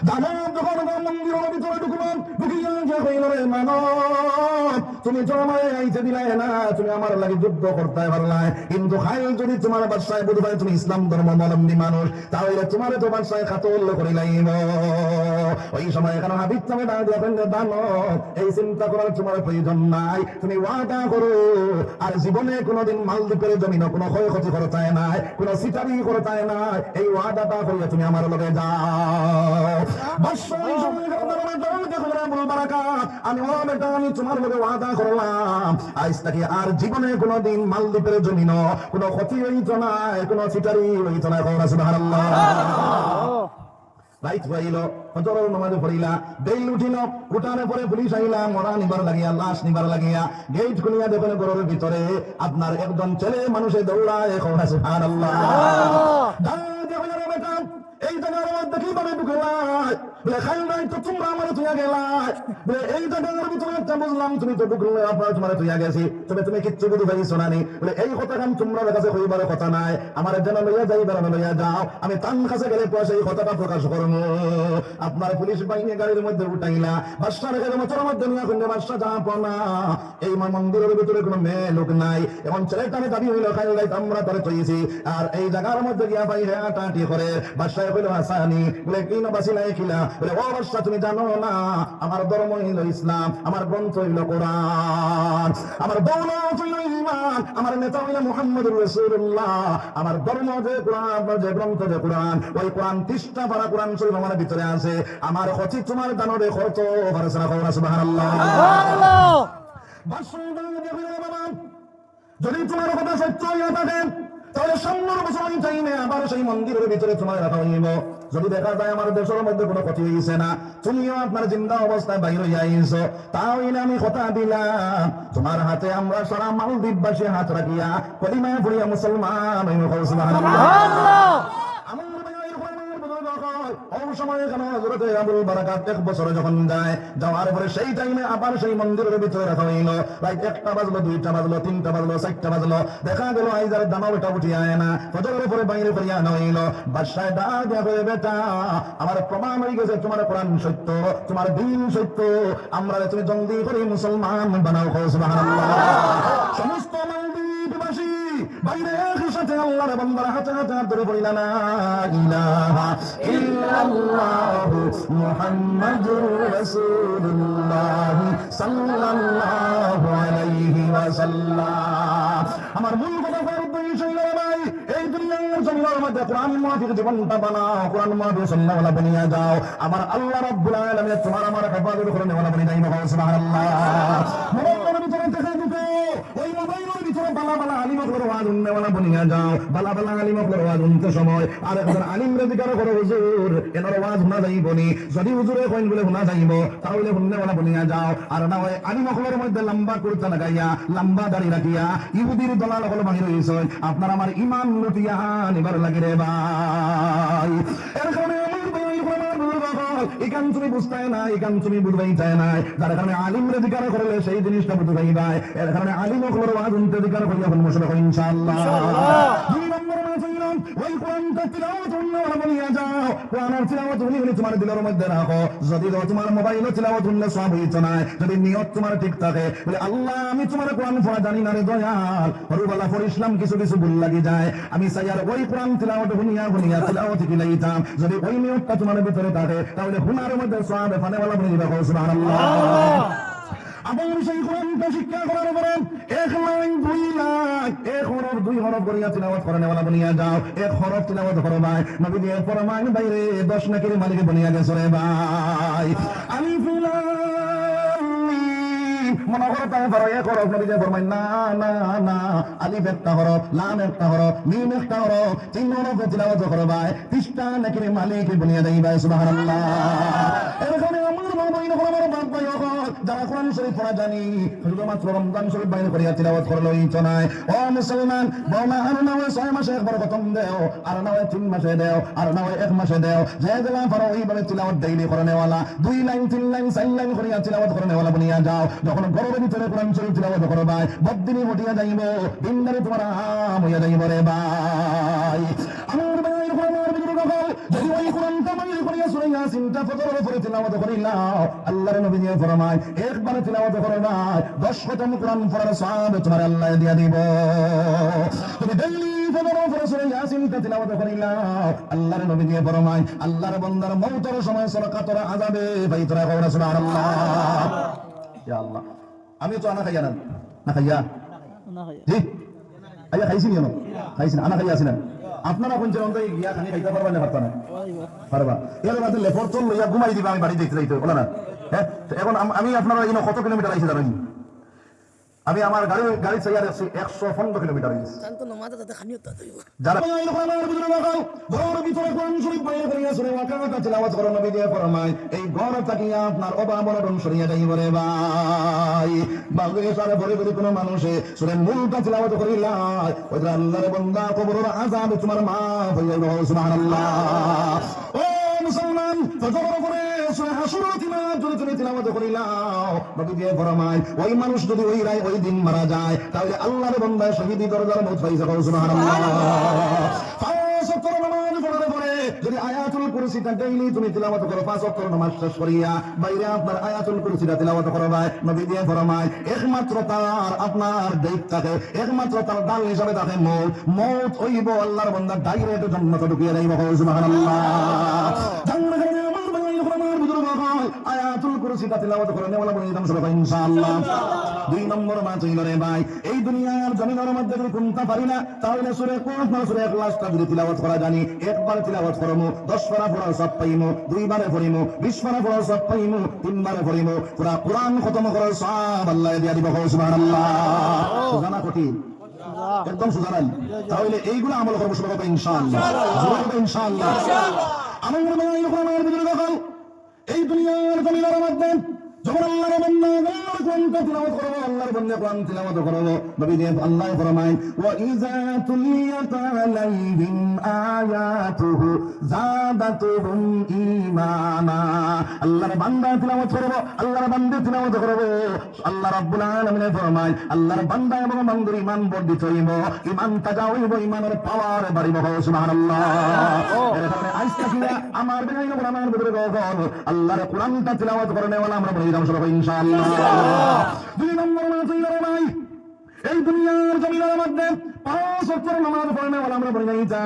দানব যখন মন্দিরের ভিতরে ঢুকলাম ঢুকিয়া যে হইল রে মানো তুমি তো আমায় আইতে দিলে না, তুমি আমার লাগে যুদ্ধ করতে পারলাই, কিন্তু খাই যদি তোমার বাদশায় বুঝ ভাই তুমি ইসলাম ধর্মাবলম্বী মানুষ তাহলে তোমার তো বাদশায় কাতল করিলাইব। ওই সময় এখানে হাবিব তুমি দানো এই চিন্তা করার তোমার প্রয়োজন নাই, তুমি ওয়াদা করো আর জীবনে কোনোদিন মালদ্বীপের জমিন কোনো ক্ষয়ক্ষতি করতে নাই, কোনো সিটারি করতে নাই, এই ওয়াদাটা করিয়া তুমি আমার লগে যাও। বাদশাহ এই সময় আমি ও বেটা আমি তোমার লগে ওয়াদা করলাম আজ থেকে আর জীবনে কোনোদিন মালদ্বীপের জমিন কোনো ক্ষতি হইত না, কোনো সিটারি হইত না। সুবহানাল্লাহ। রাইত হইল ফজরের নামাজ পড়িলা বেল উঠিল, উঠানে পরে পুলিশ আইলা মরা নিবার লাগিয়া লাশ নিবার লাগিয়া গেট খুলিয়া দেখেন ঘরের ভিতরে আপনার একজন ছেলে মানুষে দৌড়ায়। সুবহানাল্লাহ। এই জায়গার মধ্যে কিভাবে ঢুকলাই বলে খাই নাই তো তোমরা আমার তুইয়া গেলাই বলে এই জায়গার ভিতরে একটা বুঝলাম তুমি তো ঢুকলে আপনার তোমার তুইয়া গেছি, তবে তুমি কিচ্ছু বুঝে পাইছো না নি বলে এই কথা খান তোমরা কাছে কইবার কথা নাই, আমার যেন লইয়া যাই বেড়ানো লইয়া যাও, আমি তান কাছে গেলে পয়সা এই কথাটা প্রকাশ করবো। আপনার পুলিশ বাহিনী গাড়ির মধ্যে উঠাইলা বাদশা রেখে মোটর মধ্যে নিয়ে কিন্তু বাদশা যাব না। এই মন্দিরের ভিতরে কোনো মেয়ে লোক নাই, এখন ছেলেটারে দাবি হইল খাই নাই আমরা তারে তৈছি আর এই জায়গার মধ্যে গিয়া পাই হ্যাঁ টাটি করে বাদশা কইল হাসানি বলে কি না বাসিলাই খিলা বলে ও বাদশা তুমি জানো না আমার ধর্ম হইল ইসলাম, আমার গ্রন্থ হইল কোরআন, আমার দৌলত হইল ঈমান, আমার নেতা হইল মুহাম্মদুর রাসূলুল্লাহ, আমার ধর্ম যে কোরআন যে গ্রন্থ যে কোরআন ওই কোরআন 30টা পারা কোরআন শরীফ আমার ভিতরে আছে, আমার ক্ষতি তোমার দানবে কত পারছ না। সুবহানাল্লাহ। সুবহানাল্লাহ। বাদশা বাবা যদি তোমার কথা সত্য হইয়া থাকে তাহলে সামনের বছর আমি চাইলে আবার সেই মন্দিরের ভিতরে তোমার রাখা হইব। যদি দেখা যায় আমার দেশের মধ্যে কোনো ক্ষতি হয়েছে না, তুমিও আপনার জিন্দা অবস্থায় বাইরে হইয়া আইছো, তাহলে আমি কথা দিলাম তোমার হাতে আমরা সারা মালদ্বীপবাসী হাত রাখিয়া কলিমা পড়িয়া মুসলমান হইব। সুবহানাল্লাহ। এক বছরে যখন যায় যাওয়ার পরে সেই টাইমে আবার সেই মন্দিরের ভিতরে রাখা হইল। রাত 1টা বাজলো 2টা বাজলো 3টা বাজলো 4টা বাজলো, দেখা গেল আইজার দানবটা উঠিয়া আয় না, ফজরের পরে বাইরে করিয়া আনা হইল। বাদশাহ ডাক দিয়া কই বেটা আমার প্রমাণ হয়ে গেছে তোমার কোরআন সত্য তোমার দ্বীন সত্য, আমরা তুমি জলদি করে মুসলমান বানাও। সুবহানাল্লাহ। সমস্ত মালদ্বীপবাসী বাইরে একসাথে আল্লাহর বান্দার হাতে হাতে ধরে পড়িলা না ইলাহা ইল্লাল্লাহ মুহাম্মাদুর রাসূলুল্লাহ সাল্লাল্লাহু আলাইহি ওয়াসাল্লাম। আমার মূল কথা ভাই এই দুনিয়ার জমিনের মধ্যে কোরআন মুআফিক জীবনটা বানাও, কোরআন মুআফিক সুন্নাহওয়ালা বানিয়ে যাও, আমার আল্লাহ রাব্বুল আলামিন তোমার আমার হেফাজত করে নেওয়ালা বানিয়ে দেয়। সুবহানাল্লাহ। মোবাইলের ভিতরে দেখা ঢুকে ওই মোবাইলের ভিতরে বালা বালা আলিমগুলোর ওয়াজ শুননেওয়ালা বানিয়ে যাও, বালা বালা আলিমগুলোর ওয়াজ শুনতে সময় আর একজন আলিমরে জিজ্ঞাসা করো হুজুর এনার ওয়াজ শোনা যাইবনি, যদি হুজুরে কইন বলে শোনা যাইব তাহলে শুননেওয়ালা বানিয়ে যাও, আর না হয় আলিমগুলোর মধ্যে লম্বা কুর্তা লাগাইয়া লম্বা দাড়ি রাখিয়া ইহুদির দলাল হলো বাহির হইছে, আপনার আমার ঈমান লুটিয়া নিবার লাগে রে ভাই। এর কারণে এখান তুমি বুঝতে না, এখান তুমি বুঝবাই চায় না, যার কারণে আলিমরে জিজ্ঞাসা করলে সেই জিনিসটা বুঝবাই ভাই। এর কারণে আলিম ওয়াজ শুনতে জিজ্ঞাসা করিয়া ইনশাআল্লাহ। 2 নম্বর মাস হইল ওই কোরআনটা তিলাওয়াত বনিয়া যাও, কোরআনের তিলাওয়াত তোমার দিলের মধ্যে রাখো। যদি তোমার মোবাইলে তিলাওয়াত সব হইতো না, যদি নিয়ত তোমার ঠিক থাকে বলে আল্লাহ আমি তোমার কোরআন পড়া জানি না রে দয়াল, হরুবালা পড়িসলাম কিছু কিছু ভুল লাগি যায়, আমি চাই আর ওই কোরআন তিলাওয়াত বনিয়া তিলাওয়াত কিলাইতাম। যদি ওই নিয়তটা তোমার ভিতরে থাকে তাহলে হুনার মধ্যে সওয়াব ফানেওয়ালা বলে দিবা সুবহানাল্লাহ। আবার সেই কোরআনটা শিক্ষা করার পরে 1 লাইন 2 লাখ 1 হরফ 2 হরফ করিয়া তিলাওয়াত করানেওয়ালা বনিয়া যাও। 1 হরফ তিলাওয়াত করো ভাই, নবী দিয়ে ফরমান বাইরে 10 নাকির মালিক বনিয়া গেছে রে ভাই। আলিফ লাম মিম মনে করো তাই বড় 1 হরফ, নবী দিয়ে ফরমান না না না, আলিফ একটা হরফ, লাম একটা হরফ, মিম একটা হরফ, 3 হরফ তিলাওয়াত করো ভাই, 30টা নাকির মালিক বনিয়া দেই ভাই সুবহানাল্লাহ। এখানে আমার বাবা ইন আমার বাপ ভাই যারা কোরআন শরীফ পড়া জানি শুধুমাত্র রমজান শরীফ বাইরে করিয়া তিলাওয়াত করলো এই তো নাই। ও মুসলমান বৌমা আর না হয় 6 মাসে একবার খতম দেও, আর না হয় 3 মাসে দেও, আর না হয় 1 মাসে দেও, যে দেওয়া পারো ওইভাবে তিলাওয়াত ডেইলি করানেওয়ালা 2 লাইন 3 লাইন 4 লাইন করিয়া তিলাওয়াত করানেওয়ালা বনিয়া যাও। যখন গরমের ভিতরে কোরআন শরীফ তিলাওয়াত করো ভাই, বদিনী হটিয়া যাইব, দিনদারে তোমার আম হইয়া যাইব রে ভাই। আমার ভাই আমার বিদ্রোহ কল যদি ওই কোরআনটা বাইরে করিয়া সূরা ইয়াসিনটা ফজরের উপরে তিলাওয়াত করিলাও, আল্লাহর নবী দিয়ে ফরমায় একবার তিলাওয়াত করো না 10 খতম কোরআন পড়ার সওয়াব তোমার আল্লাহ দিয়া দিব। তুমি ডেইলি ফজরের উপরে সূরা ইয়াসিনটা তিলাওয়াত করিলাও, আল্লাহর নবী দিয়ে ফরমায় আল্লাহর বান্দার মওতের সময় সরকাতরা আযাবে বাইতরা কওরা সুবহানাল্লাহ। ইয়া আল্লাহ আমি তো আনা খাইয়া না খাইয়া জি আইয়া খাইছি নি খাইছি না আনা খাইয়া আছি না। আপনারা কোন জন্য গিয়া খানি খাইতে পারবা না পারতা না পারবা, এর মধ্যে লেফর চল লইয়া ঘুমাই দিবা, আমি বাড়ি দেখতে যাইতে বলা না। হ্যাঁ এখন আমি আপনারা এই কত কিলোমিটার আইছি জানেন? আমি আমার গাড়ি চাইয়ার 115 কিলোমিটার আইছি। tanto nomás te খানিও তা দইব যারা আমার ভিতরে লাগাও ঘর ভিতরে কোরআন শরীফ বাইরে করিয়া সূরা ওয়াকিয়া তিলাওয়াত করো, নবী দিয়ে ফরমায় এই ঘর তাকিয়া আপনার অভাব অনটন সরিয়া যাইব রে ভাই। বাংলাদেশে সারা বড় বড় কোন মানুষে সূরা মুলকা তিলাওয়াত করিলা ওই আল্লাহর বান্দা কবরের আযাব তোমার মাফ হইয়া যাবে সুবহানাল্লাহ। ও মুসলমান ফজরের পরে সূরা হাশর তুমি তিলাওয়াত করিলাও, নবী দিয়ে ফরমায় ওই মানুষ যদি ওই রায় ওই দিন মারা যায় তাহলে আল্লাহর বান্দা শহীদি দরজার মউত পাইছে সুবহানাল্লাহ। 5 ওয়াক্ত নামাজ পড়ার পরে যদি আয়াতুল কুরসিটা ডেইলি তুমি তিলাওয়াত করো, 5 ওয়াক্ত নামাজ শেষ করিয়া বাইরে আপনার আয়াতুল কুরসিটা তিলাওয়াত করবাই, নবী দিয়ে ফরমায় একমাত্র তার আপনার দায়িত্বকে একমাত্র তার দান হিসাবে থাকে মউত হইব, আল্লাহর বান্দা ডাইরেক্ট জান্নাতে ঢুকিয়ে যাইব সুবহানাল্লাহ। আয়াতুল কুরসিটা তিলাওয়াত করে নেওয়ালা বলে দিতাম সবাই ইনশাআল্লাহ। 2 নম্বর মাছ হইল রে ভাই এই দুনিয়ার জমিনের মধ্যে যদি কোনটা পারি না তাহলে সূরা কোরআন সূরা ইখলাসটা যদি তিলাওয়াত করা জানি, একবার তিলাওয়াত করমু 10 পারা পড়ার সব পাইমু, 2 বারে পড়িমু 20 পারা পড়ার সব পাইমু, 3 বারে পড়িমু, পুরা কোরআন খতম করার সব আল্লাহ দিয়া দিব সুবহানাল্লাহ। সুজানা কঠিন একদম সুজানাই, তাহলে এইগুলো আমল করব সবাই ইনশাআল্লাহ ইনশাআল্লাহ। আমার ভাই আমার ভিতরে দেখো এই দুনিয়ার জমিনের মধ্যে যখন আল্লাহর বান্দা আল্লাহর কোরআনটা তিলাওয়াত করবে, আল্লাহর বান্দা কোরআন তিলাওয়াত করবে, নবী দিয়ে আল্লাহ ফরমায় ওয়া ইযা তুলিয়াত আলাইহিম আয়াতুহু যাদাতুহুম ঈমানা। আল্লাহর বান্দা তিলাওয়াত করবে, আল্লাহর বান্দা তিলাওয়াত করবে, আল্লাহ রাব্বুল আলামিন ফরমায় আল্লাহর বান্দা এবং বান্দার ঈমান বর্ধিত হইব, ঈমান তাজা হইব, ঈমানের পাওয়ার বাড়িব সুবহানাল্লাহ। এরপরে আইসা কিনা আমার ভাই আমার ভিতরে গগন আল্লাহর কোরআনটা তিলাওয়াত করে নেওয়ালা আমরা বলি সবাই ইনশাআল্লাহ। 2 নম্বর মাছ হইল রে ভাই এই দুনিয়ার জমিনের মধ্যে 5 ওয়াক্ত নামাজ পড়নে ওয়ালা আমরা বলি নাই যা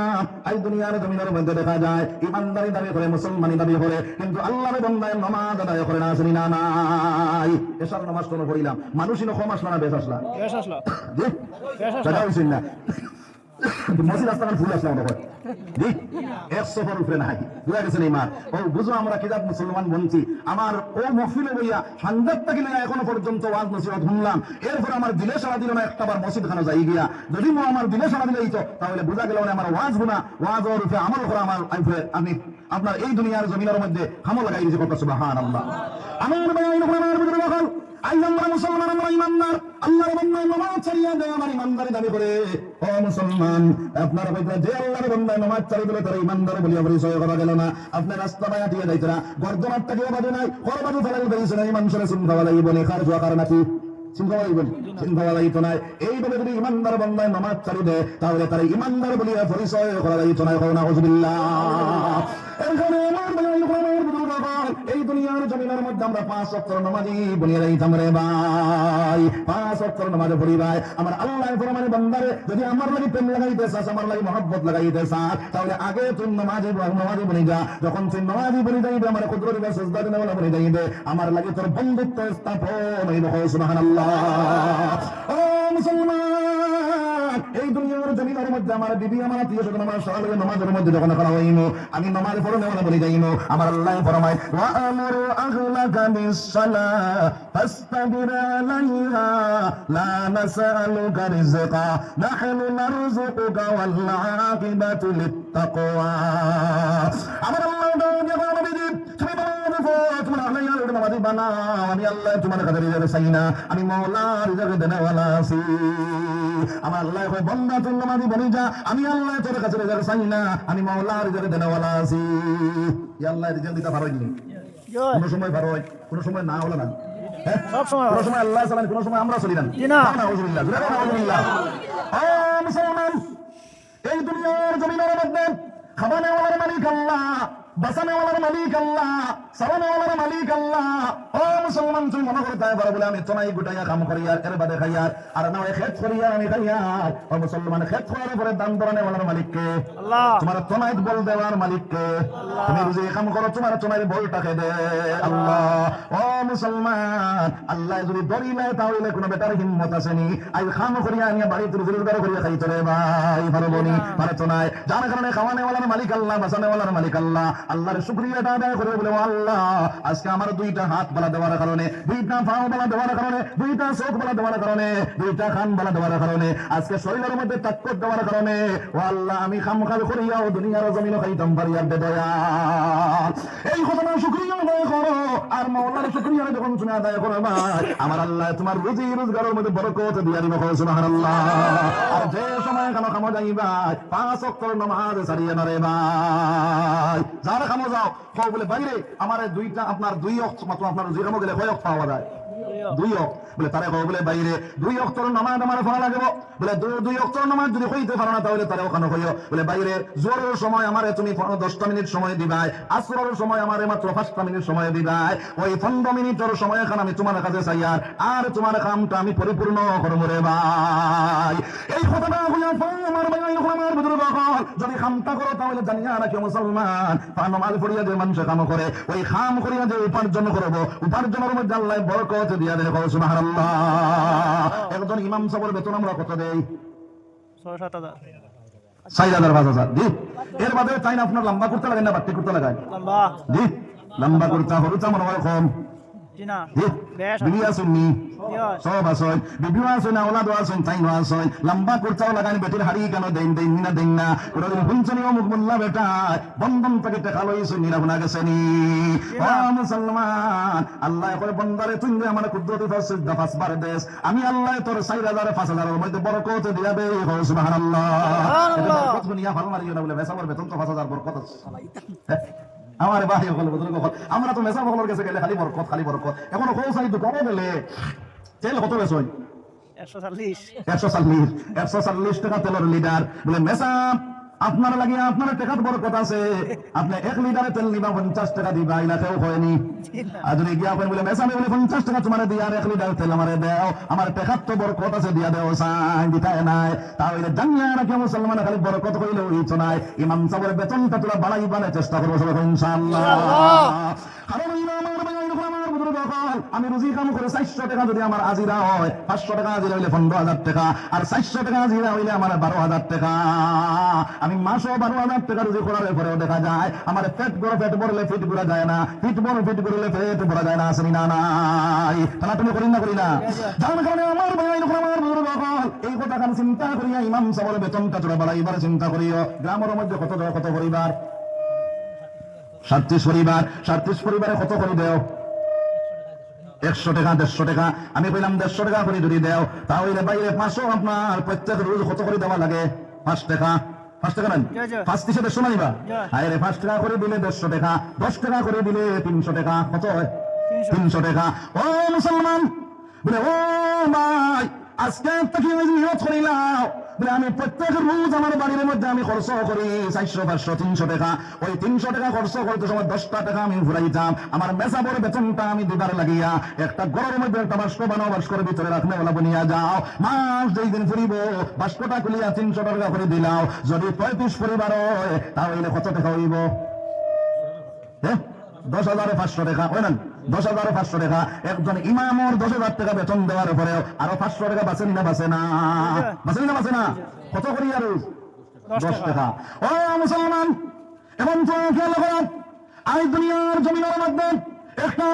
এই দুনিয়ার জমিনের মধ্যে দেখা যায় ইমানদারি দাবি করে মুসলমানি দাবি করে কিন্তু আল্লাহর বান্দায় নামাজ আদায় করে না আসেনি না নাই। এশার নামাজ কোন পড়িলাম মানুষই না কম আসলা না বেশ আসলা জি বেশ আসলা না মসজিদ আসলাম ফুল আসলাম জি 100 উপরে নাই বুঝা গেছে ইমান ও বুঝো আমরা কিতাব মুসলমান বলছি আমার ও মহফিলে বইয়া সান্দাত থেকে এখনো পর্যন্ত ওয়াজ নসিহত শুনলাম, এরপর আমার দিলে সারা দিল না একটাবার মসজিদ খানা যাই গিয়া যদি আমার দিলে সারা দিলে তো তাহলে বুঝা গেল না আমার ওয়াজ গুনা ওয়াজ ওর উপরে আমল করা আমার আমি আপনার এই দুনিয়ার জমিনের মধ্যে হামল লাগাই দিয়েছি কথা সুবহানাল্লাহ। আমার ভাই আমার ভিতরে রাখল আমরা মুসলমান আমরা ইমানদার আল্লাহর বান্দা নামাজ ছাড়িয়া দেয় আমার ইমানদারি দাবি করে। ও মুসলমান আপনার ভিতরে যে আল্লাহর বান্দা নামাজ ছাড়িয়ে দিলে তারা ইমানদার বলিয়া পরিচয় করা গেল না। আপনি রাস্তা বাইয়া দিয়ে যাইতে না গর্দমার থেকে বাদে নাই করবাদু ফেলাই বেরিয়েছে না মানুষের চিন্তা বলাই বলে খার জোয়া কার নাকি চিন্তা করবেন, চিন্তা যাইতো না। এইভাবে যদি ইমানদার বান্দায় নামাজ চালু দেয় তাহলে তারা ইমানদার বলিয়া পরিচয় করা যাইতো না। নাউজুবিল্লাহ। এখানে আমার এই দুনিয়ার জমিনের মধ্যে আমরা 5 ওয়াক্ত নামাজি বনিয়ে যাইতাম রে ভাই, 5 ওয়াক্ত নামাজ পড়ি ভাই। আমার আল্লাহ ফরমানে বান্দারে যদি আমার লাগি প্রেম লাগাইতে চাস, আমার লাগি মহব্বত লাগাইতে চাস, তাহলে আগে তুই নামাজি বনি যা। যখন তুই নামাজি বনি যাইবে, আমার কুদরত বা সাজদা দেওয়া বনি যাইবে, আমার লাগি তোর বন্ধুত্ব স্থাপন হইবে। সুবহানাল্লাহ। ও মুসলমান, এই দুনিয়ার জমিনের মধ্যে আমার বিবি, আমার আত্মীয় স্বজন, আমার সকালে নামাজের মধ্যে যখন খাড়া হইমু, আমি নামাজ পড়ে নেওয়া বলি যাইমু, আমার আল্লাহ ফরমায় ওয়া আমরু আহলাকা বিস-সালাহ ফাসতাবির আলাইহা লা নাসআলুকা রিজকা নাহনু নারযুকুকা ওয়াল আকিবাতু লিত-তাকওয়া। আমার আল্লাহ যখন নবীজি তুমি তোমার আল্লাহর নামাজি বানাও, আমি আল্লাহ তোমার কাছে রিজক চাই না, আমি মাওলা রিজক দেনেওয়ালা আছি। আমার আল্লাহ কয় বান্দা তুই নামাজি বনি যা, আমি আল্লাহ তোর কাছে রিজক চাই না, আমি মাওলা রিজক দেনেওয়ালা আছি। ইয়া আল্লাহ রিজক দিতে পারোইনি, কোন সময় পারোই, কোন সময় না হলো না, সব সময়, কোন সময় আল্লাহ চালান, কোন সময় আমরা চলি না। নাউজুবিল্লাহ, নাউজুবিল্লাহ। ও মুসলমান, এই দুনিয়ার জমিনের মধ্যে খাবানেওয়ালার মালিক আল্লাহ, বাঁচানেওয়ালার মালিক আল্লাহ, সালানেওয়ালার মালিক আল্লাহ। ও মুসলমান, তুই মনে করে তাই বলে আমি তোনাই গুটাইয়া কাম করিয়ার এর বাদে খাইয়ার, আর না হয় খেত করিয়ার আমি খাইয়ার। ও মুসলমান, খেত করার পরে দান দরানেওয়ালার মালিককে আল্লাহ, তোমার তোনাইত বল দেওয়ার মালিককে, তুমি বুঝি কাম করো, তোমার তোনাই বলটাকে দে আল্লাহ। ও মুসলমান, আল্লাহ যদি দরি নেয় তাহলে কোনো বেটার হিম্মত আসেনি আই খাম করিয়া আনিয়া বাড়িতে রোজগার করিয়া খাইতে রে ভাই, পারবনি, পারতো নাই। যার কারণে খাওয়ানেওয়ালার মালিক আল্লাহ, বাঁচানেওয়ালার মালিক আল্লাহ। আল্লাহর শুকরিয়াটা আদায় করে বলে আল্লাহ, আজকে আমার দুইটা হাত বালা দেওয়ার কারণে, দুইটা পাও বালা দেওয়ার কারণে, দুইটা চোখ বালা দেওয়ার কারণে, দুইটা কান বালা দেওয়ার কারণে, আজকে শরীরের মধ্যে তাকত দেওয়ার কারণে, ও আল্লাহ আমি খামখাল করিয়াও দুনিয়ার জমিন খাইতাম পারিয়ার দে দয়াল। এই ঘটনা শুকরিয়া আদায় করো, আর মাওলার শুকরিয়া যখন তুমি আদায় করো ভাই, আমার আল্লাহ তোমার রুজি রোজগারের মধ্যে বরকত দিয়া দিবে। সুবহানাল্লাহ। আর যে সময় কেন খামো যাইবা 5 ওয়াক্ত নামাজ ছাড়িয়ে না রে ভাই। যারা খামো যাও খাও বলে বাইরে আমার দুইটা আপনার 2 ওয়াক্ত মাত্র, আপনার রুজি খামো গেলে কয় ওয়াক্ত পাওয়া যায়? 2 ওয়াক্ত। বলে তারে খাও বলে বাইরে 2 ওয়াক্তর নামাজ আমার পড়া লাগবে। বলে 2 ওয়াক্তর নামাজ যদি হইতে পারো না তাহলে তারে ওখানে হইও। বলে বাইরে জোরের সময় আমারে তুমি 10টা মিনিট সময় দিবাই, আসরের সময় আমারে মাত্র 5টা মিনিট সময় দিবাই। ওই 15 মিনিটের সময় এখন আমি তোমার কাছে চাই, আর তোমার কামটা আমি পরিপূর্ণ করব রে ভাই। এই কথাটা হইয়া আমার ভাই, আমার বুজুর্গ হল, যদি খামটা করো তাহলে জানিয়া রাখি মুসলমান, নামাজ পড়িয়া যে মানুষ কাম করে, ওই খাম করিয়া যে উপার্জন করব, উপার্জনের মধ্যে আল্লাহ বরকত দিয়া দেন। সুবহানাল্লাহ। একজন ইমাম সাহেবের বেতন আমরা কত দেই? 6-7 হাজার, 4,000 5,000 জি। এর বাদে চাই না আপনার লম্বা করতে লাগে না বাড়তি করতে লাগায়? লম্বা জি, লম্বা করতে হলুদ আমার হয় কম জি না জি। বিবি আসুননি সব আসুন, বিবিও আসুন, আওলাদও আসুন, তাইও আসুন, লম্বা করতেও লাগানি বেটির হাড়ি কেন দেন দেন না দেন না, কোনদিন হুনছনি অমুক মোল্লা বেটা বন্ধন থেকে টাকা লইছ নিরা গুনা গেছেনি। ও মুসলমান, আল্লাহ কয় বন্দারে তুই আমার কুদরতি ফাসদা ফাসবার দেশ, আমি আল্লাহ তোর 4,000 5,000 এর মধ্যে বরকত দিয়াবে। সুবহানাল্লাহ। সুবহানাল্লাহ। বরকত নিয়া ভালো মারিও না বলে বেসাবার বেতন তো 5,000 বরকত আছে। আমার ভাই হল বুজুর্গ হল, আমরা তো মেসা বকলের কাছে গেলে খালি বরকত খালি বরকত। এখন কৌসাই দোকানে গেলে তেল কত বেচই? 140 টাকা তেলের লিটার। বলে মেসা আপনার লাগিয়ে আপনার টেকাত বরকত আছে, আপনি 1 লিটারে তেল নিবা 50 টাকা দিবা, ইলাকাও হয়নি। আর যদি গিয়া আপনি বলে মেসামি বলে 50 টাকা তোমার দিয়া, আর 1 লিটার তেল আমারে দাও, আমার টেকাত তো বরকত আছে দিয়া দেও, সাই দিতায় নাই। তাহলে জানিয়া রাখি মুসলমান, খালি বরকত হইলে হইতো নাই, ইমাম সাহেবের বেতনটা তোরা বাড়াইবানে চেষ্টা করবো সবাই ইনশাআল্লাহ। কারণ আমি রুজি কাম করে 400 টাকা যদি আমার আজিরা হয়, 500 টাকা আজিরা হইলে 15,000 টাকা, আর 400 টাকা আজিরা হইলে আমার 12,000 টাকা। আমি মাসও 12,000 টাকা রুজি করার পরেও দেখা যায় আমার পেট ভরলে ফিট ভরা যায় না, ফিট ভরলে পেট ভরা যায় না। আসেনি না নাই? তাহলে তুমি করি না যার কারণে আমার ভাই আমার বুজুর্গ এই কথা খান চিন্তা করিয়া ইমাম সাহেবের বেতনটা তোরা বাড়াইবার চিন্তা করিও। গ্রামের মধ্যে কত পরিবার? 37 পরিবার। 37 পরিবারে কত করে দেও? 100 টাকা 150 টাকা। আমি কইলাম 150 টাকা করে যদি দেও তাহলে বাইরে 500 আপনার প্রত্যেক রোজ কত করে দেওয়া লাগে? 5 টাকা। 5 টাকা নেন, 5 × 150 না নিবা? আরে 5 টাকা করে দিলে 150 টাকা, 10 টাকা করে দিলে 300 টাকা। কত হয়? 300 টাকা। ও মুসলমান, বলে ও ভাই আজকে থেকে নিয়ত করিলাম বলে আমি প্রত্যেক রোজ আমার বাড়ির মধ্যে আমি খরচ করি 400 500 300 টাকা। ওই 300 টাকা খরচ করতে সময় 10টা টাকা আমি ঘুরাইতাম। আমার মেসাবর বেতনটা আমি দিবার লাগিয়া একটা ঘরের মধ্যে একটা বাস্ক বানাও, বাস্কর ভিতরে রাখলে ওলা বনিয়া যাও। মাস যেই দিন ফুরিব বাস্কটা খুলিয়া 300 টাকা করে দিলাও। যদি 35 পরিবার হয় তাহলে কত টাকা হইব? 10,500 টাকা হয় না? 10,500 টাকা। একজন ইমামর 10,000 টাকা বেতন দেওয়ার পরেও আরো 500 টাকা বাঁচেনি না বাঁচে না? বাঁচেনি না বাঁচে না? কত করি আরো 10 টাকা। ও মুসলমান, এখন তো খেয়াল করো আজ দুনিয়ার জমিনের মধ্যে একটা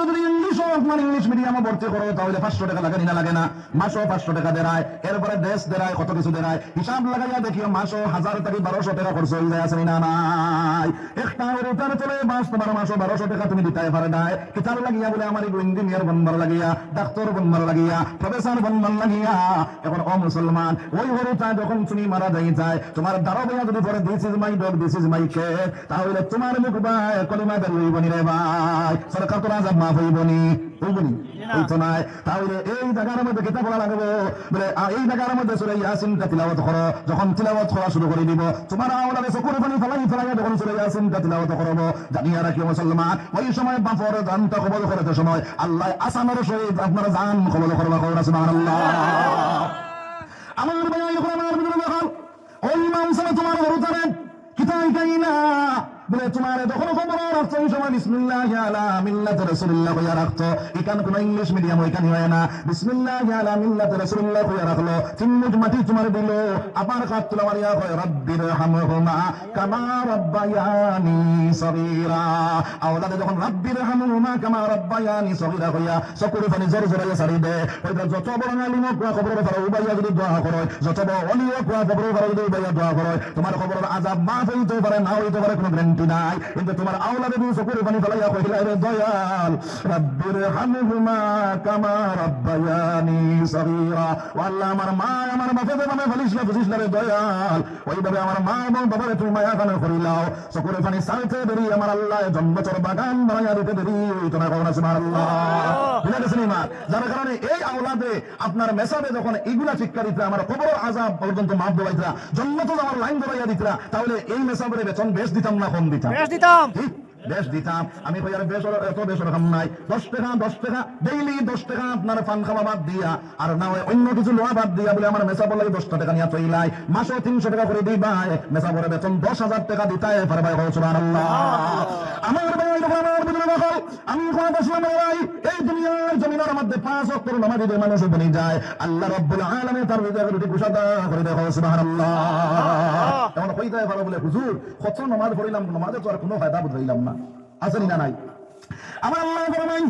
যদি ইংলিশ আপনার ইংলিশ মিডিয়ামে ভর্তি করো তাহলে 500 টাকা লাগে না লাগে না? মাসও 500 টাকা দেয়, এরপরে ড্রেস দেয়, কত কিছু দেয়। হিসাব লাগাইয়া দেখিও মাসও 1000 থেকে 1200 টাকা খরচ হয়ে যায়, আছে না নাই? একটা রুটার চলে মাস তোমার মাসও 1200 টাকা তুমি দিতে পারে নাই। কিতাব লাগিয়া বলে আমার ইঞ্জিনিয়ার বনবার লাগিয়া, ডাক্তার বনবার লাগিয়া, প্রফেসর বনবার লাগিয়া। এখন ও মুসলমান, ওই হরুটা যখন তুমি মারা যাই যায় তোমার দ্বারা বইয়া যদি পরে this is my dog this is my cake, তাহলে তোমার মুখ ভাই কলিমা বেরিয়ে বনি রে ভাই, সরকার তো রাজা মাফ হইবনি হইবনি হইতো নাই। তাহলে এই জায়গার মধ্যে কিতাব পড়া লাগবে বলে এই জায়গার মধ্যে সূরা ইয়াসিনটা তিলাওয়াত করো। যখন তিলাওয়াত করা শুরু করে দিব তোমার আওলাদে চকুর পানি ফেলাই যখন সূরা ইয়াসিনটা তিলাওয়াত করব, জানিয়া রাখি মুসলমান ওই সময় বাপর জানটা কবল করতে সময় আল্লাহ আসামের সহিত আপনার জান কবল করবা। কওনা সুবহানাল্লাহ। আমার ভাই আমার বিরুদ্ধে দেখাল ওই ইমাম সাহেব তোমার হরুতারে কিতাই কাইনা বলে তোমার যখন খবর রাখতো ওই সময় বিসমিল্লাহি আলা মিল্লাতি রাসূলুল্লাহ কইয়া রাখতো। এখান কোন ইংলিশ মিডিয়াম ওইখানে হয় না, বিসমিল্লাহি আলা মিল্লাতি রাসূলুল্লাহ কইয়া রাখলো। 3 মুঠ মাটি তোমার দিল, আবার হাত তুলা মারিয়া কয় রব্বির হামহুমা কামা রাব্বায়ানি সগীরা। আওলাদে যখন রব্বির হামহুমা কামা রাব্বায়ানি সগীরা কইয়া চকুর পানি জোর জোরাইয়া ছাড়ি দে। ওইটা যত বড় আলিম কোয়া খবরের পরে উবাইয়া যদি দোয়া করে, যত বড় ওলি কোয়া খবরের পরে যদি উবাইয়া দোয়া করে, তোমার খবরের আযাব মাফ হইতে পারে না হইতে পারে কোনো গ্যারান্টি নাই। কিন্তু তোমার আওলাদে দিয়ে চকুর পানি ফেলাইয়া কইলা রে দয়াল রব্বির হামহুমা কামা রাব্বায়ানি সগীরা। ও আল্লাহ আমার মা আমার বাবাকে নামে ফেলিস না বুঝিস না রে দয়াল, ওইভাবে আমার মা এবং বাবারে তুমি মায়া কানে করিলাও। চকুর পানি সালতে দেরি আমার আল্লাহ জন্মচর বাগান বানাইয়া দিতে দেরি হইতো না। কওনা সুবহানাল্লাহ। বুঝা গেছেন ইমান? যার কারণে এই আওলাদে আপনার মেসাবে যখন এগুলা শিক্ষা দিতে আমার কবরের আযাব পর্যন্ত মাফ দেওয়াইতরা, জন্মত আমার লাইন ধরাইয়া দিতরা, তাহলে এই মেসাবের বেতন বেশ দিতাম না কম দিতাম? বেশ দিতাম। আমি কই আর বেশ এত বেশ রকম নাই। 10 টাকা ডেইলি 10 টাকা আপনার পান খাওয়া বাদ দিয়া আর না হয় অন্য কিছু লোয়া বাদ দিয়া বলে আমার মেসাবর লাগে 10 টাকা নিয়ে চইলাই মাসও 300 টাকা করে দিবা, মেসাবরের বেতন 10,000 টাকা দিতাই পারবাই। সুবহানাল্লাহ। আমার ভাই আমার বুঝলে দেখো আমি কোন বসলাম ভাই এই দুনিয়ার জমিনের মধ্যে 5 ওয়াক্ত নামাজ দিয়ে মানুষ বনি যায়, আল্লাহ রাব্বুল আলামিন তার রিজিকের ঘোষণা করে দেখো। সুবহানাল্লাহ। এমন কইতে পারো বলে হুজুর কত নামাজ পড়িলাম, নামাজে তো আর কোনো ফায়দা বুঝাইলাম না, আসেনি না নাই? আমার আল্লাহ ফরমান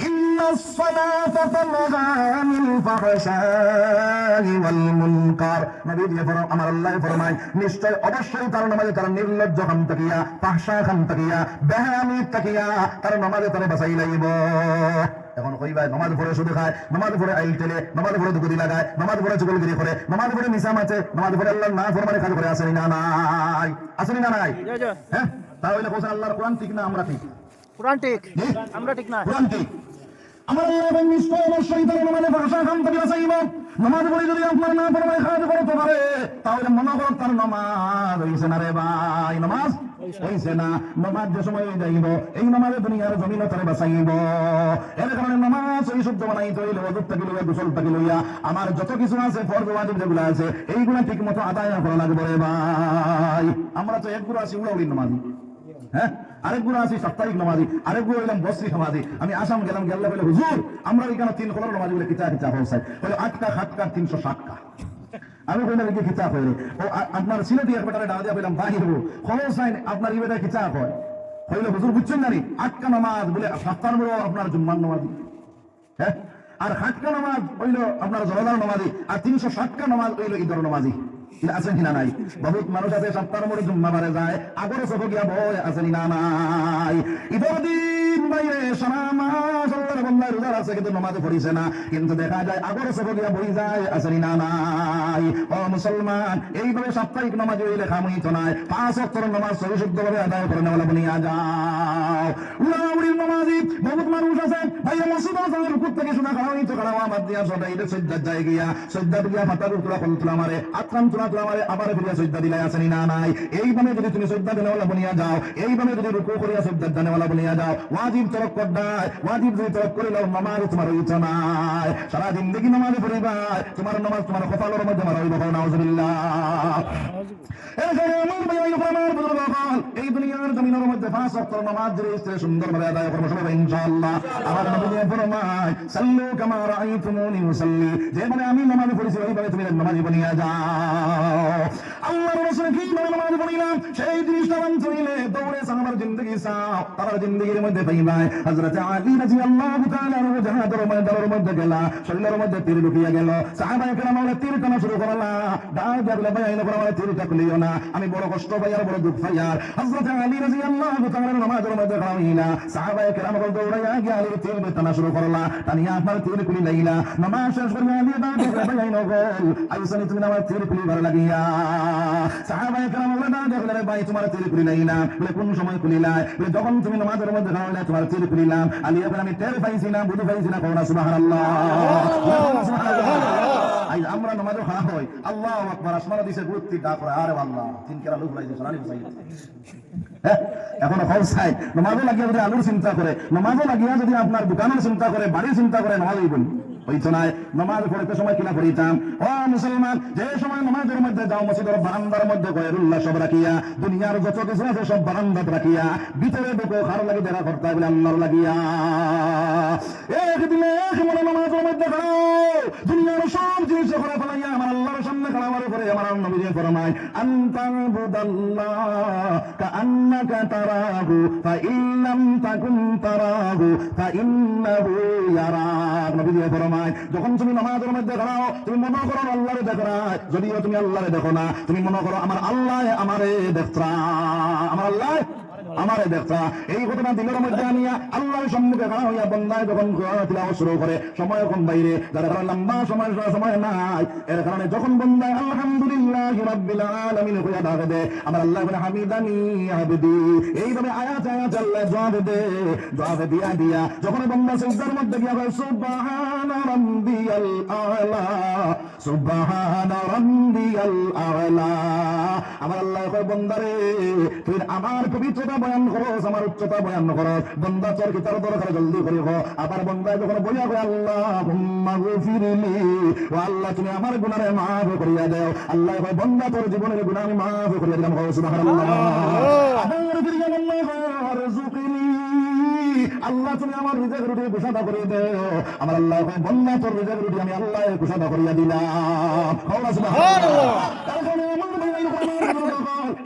ইন্নাস সালাতা তানহা আনিল ফাহশাই ওয়াল মুনকার। নবী দিয়ে আমার আল্লাহ ফরমান নিশ্চয় অবশ্যই তার নামাজে তার নির্লজ্জ খান তাকিয়া, ফাহশা খান তাকিয়া, বেহায়ামি তাকিয়া তার নামাজে তার বাঁচাই লাইব। এখন কই ভাই নামাজ পড়ে শুধু খায়, নামাজ পড়ে আইল তেলে, নামাজ পড়ে দুগুদি লাগায়, নামাজ পড়ে চুগলগিরি করে, নামাজ পড়ে মিসাম আছে, নামাজ পড়ে আল্লাহ না ফরমানে কাজ করে, আসেনি না নাই? আসেনি না নাই? হ্যাঁ, তাহলে কোন আল্লাহর কোরআন ঠিক না আমরা ঠিক? কোরআন ঠিক, আমরা ঠিক না। কোরআন ঠিক। আমার আল্লাহ নিশ্চয় অবশ্যই তার নামাজে ভাষা খান থেকে বাঁচাইব। নামাজ পড়ে যদি আপনার না ফরমানে কাজ করতে পারে তাহলে মনে করো তার নামাজ হইছে না রে ভাই, নামাজ হইছে না। নামাজ যে সময় যাইব এই নামাজে দুনিয়ার জমিন তারে বাঁচাইব। এর কারণে নামাজ ওই শুদ্ধ বানাইতে হইলে ওযু থেকে লইয়া গোসল থেকে লইয়া আমার যত কিছু আছে ফরজ ওয়াজিব যেগুলো আছে এইগুলা ঠিক মতো আদায় করা লাগবে রে ভাই। আমরা তো একগুলো আছি উড়াউড়ি নামাজি, হ্যাঁ, আরেকগুলো আছি সাপ্তাহিক নামাজি, আরেকগুলো হইলাম বসরি নামাজি। আমি আসাম গেলাম, গেলে বলে হুজুর আমরা এখানে 3 কলর নামাজি বলে কিতা কিতা হচ্ছে বলে 8টা খাটকা 360 আমি কইলাম কি কিতা কইলে ও আপনার সিলেটি একবারে ডাল দিয়া কইলাম ভাই হবো খবর চাই আপনার ইবেটা কিতা কয় কইলে হুজুর বুঝছেন না নি 8টা নামাজ বলে 57 আপনার জুম্মার নামাজি, হ্যাঁ, আর 8টা নামাজ হইলো আপনার জোহরের নামাজি, আর 360টা নামাজ হইলো ঈদের নামাজি। আছেন কিনা নাই? বহুত মানুষ আছে সপ্তাহের মধ্যে জুম্মা বারে যায়, আগরে চোখ গিয়া বয়, আছেন না নাই? ঈদের দিন বাইরে সারা মাস আল্লাহর বান্দা রোজা রাখছে কিন্তু নামাজে পড়িছে না, কিন্তু দেখা যায় আগর সব গিয়া বই যায় আসেনি না নাই। ও মুসলমান, এইভাবে সাপ্তাহিক নামাজ হইলে খামুই তো নাই, 5 ওয়াক্তের নামাজ সহিশুদ্ধভাবে আদায় করে নেওয়া বনিয়া যাও। উলাউরির নামাজি বহুত মানুষ আছে ভাইয়া, মসজিদে যায় রুকুর থেকে শোনা খাওয়াই তো খাওয়া বাদ দিয়া সদাই এটা সজ্জার যায় গিয়া সজ্জা দিয়া ফাতার তুলা তুলা মারে আত্রাম তুলা মারে আবার ফিরিয়া সজ্জা দিলাই আসেনি না নাই। এইভাবে যদি তুমি সজ্জা দেনেওয়ালা বনিয়া যাও, এইভাবে যদি রুকু করিয়া সজ্জা দেনেওয়ালা বনিয়া যাও, ওয়াজিব তরক করদাই, ওয়াজিব যদি তরক করিলেও নামাজ তোমার হইতো নাই। সারা জিন্দগি নামাজে পড়িবা, তোমার নামাজ তোমার কপালের মধ্যে মারা হইব। নাউজুবিল্লাহ। এই দুনিয়ার জমিনের মধ্যে 5 ওয়াক্তের নামাজ যদি সুন্দরভাবে আদায় করবো সবাই ইনশাআল্লাহ। আমার নবী ফরমায় সাল্লু কামা রাআইতুমুনি উসাল্লি, যেভাবে আমি নামাজ পড়েছি ওইভাবে তুমি নামাজ পড়িয়া যাও। আল্লাহর রাসূল কি নামাজ পড়িলাম সেই জিনিসটা চলিলে দৌড়ে সাহাবার জিন্দগি চাও, তার জিন্দগির মধ্যে পাইবা হযরত আলী রাদিয়াল্লাহু তাআলা আনহু জাহাদের মধ্যে গেলা, শরীরের মধ্যে তীর ঢুকিয়া গেল, সাহাবায়ে কেরাম বলে তীর টানা শুরু করলা, ডাক দেখলে ভাই আইনা পড়া তীরটা খুলিও না, আমি বড় কষ্ট পাই আর বড় দুঃখ পাই। আর হযরত আলী রাদিয়াল্লাহু তাআলা নামাজের মধ্যে খাওয়াইলা, সাহাবায়ে কেরাম বলে দৌড়াইয়া গিয়া আলীর তীর টানা শুরু করলা, টানিয়া আপনার তীর খুলি লাইলা, নামাজ শেষ করে আলী ডাক দেখলে ভাই আইনা গল আইসানি তুমি আমার তীর খুলি ভালো লাগিয়া। সাহাবায়ে কেরাম বলে ডাক দেখলে ভাই তোমার তীর খুলি লাইলা, বলে কোন সময় খুলিলা, বলে যখন তুমি নামাজের মধ্যে খাওয়াইলা তোমার তীর খুলিলাম। আলী এখন আমি টের পাইছি না, বুঝতে পাইছি না, কোনা সুবহানাল্লাহ। আই আমরা নামাজও খাওয়া হয় আল্লাহু আকবার, আসমানে দিছে গুরুত্ব ডাক করে আরে আল্লাহ তিন কেরা লোক লাইছে সারানি বুঝাই। এখন হওসাই নামাজও লাগিয়া যদি আলুর চিন্তা করে, নামাজও লাগিয়া যদি আপনার দোকানের চিন্তা করে, বাড়ির চিন্তা করে, নামাজ হইব হইতো নাই। নামাজ পড়তে সময় কিনা পড়িতাম ও মুসলমান, যে সময় নামাজের মধ্যে যাও মসজিদের বারান্দার মধ্যে গয়রুল্লাহ সব রাখিয়া, দুনিয়ার যত কিছু আছে সব বারান্দাত রাখিয়া, ভিতরে ঢুকো কারো লাগি দেখা করতে হবে আল্লাহর লাগিয়া। একদিনে মনে নামাজের মধ্যে খাও, দুনিয়ার সব জিনিস করে ফেলাইয়া আমার আল্লাহর সামনে খাওয়ার পরে আমার নবী ফরমায় আনতাবুদাল্লাহ কাআন্নাকা তারাহু ফাইল্লাম তাকুন তারাহু ফাইন্নাহু ইয়ারাক। নবী ফরমায় যখন তুমি নামাজের মধ্যে দাঁড়াও তুমি মনে করো আল্লাহরে দেখো না, যদিও তুমি আল্লাহরে দেখো না, তুমি মনে করো আমার আল্লাহ আমারে দেখতা, আমার আল্লাহ আমারে দেখতা। এই ঘটনা দিলের মধ্যে আনিয়া আল্লাহর সম্মুখে খাওয়া হইয়া বন্দায় যখন তিলাওয়াত শুরু করে, সময় কম বাইরে, যারা লম্বা সময় নাই, এর কারণে যখন বন্দায় আলহামদুলিল্লাহি রাব্বিল আলামিন কইয়া ডাক দে, আমার আল্লাহ বলে হামিদানি আবদি, এইভাবে আয়াত আল্লাহ জবাব দে, জবাব দিয়া যখন বন্দা সিজদার মধ্যে গিয়া বলে সুবহান রাব্বিয়াল আলা, সুবহান রাব্বিয়াল আলা, আমার আল্লাহ কয় বন্দারে তুই আমার পবিত্রতা বয়ান করস, আমার উচ্চতা বয়ান করস, বন্দা তোর কি তার দরকার জলদি করে কো। আবার বন্দা যখন বইয়া কয় আল্লাহুম্মা গফিরলি, ও আল্লাহ তুমি আমার গুনাহে মাফ করিয়া দাও, আল্লাহ কয় বন্দা তোর জীবনের গুনাহ আমি মাফ করিয়া দিলাম, সুবহানাল্লাহ। আবার ফিরে আল্লাহ রযুকনি, আল্লাহ তুমি আমার রিজিক রুটি ঘোষণা করে দাও, আমার আল্লাহ কয় বন্দা তোর রিজিক রুটি আমি আল্লাহ ঘোষণা করিয়া দিলাম, সুবহানাল্লাহ।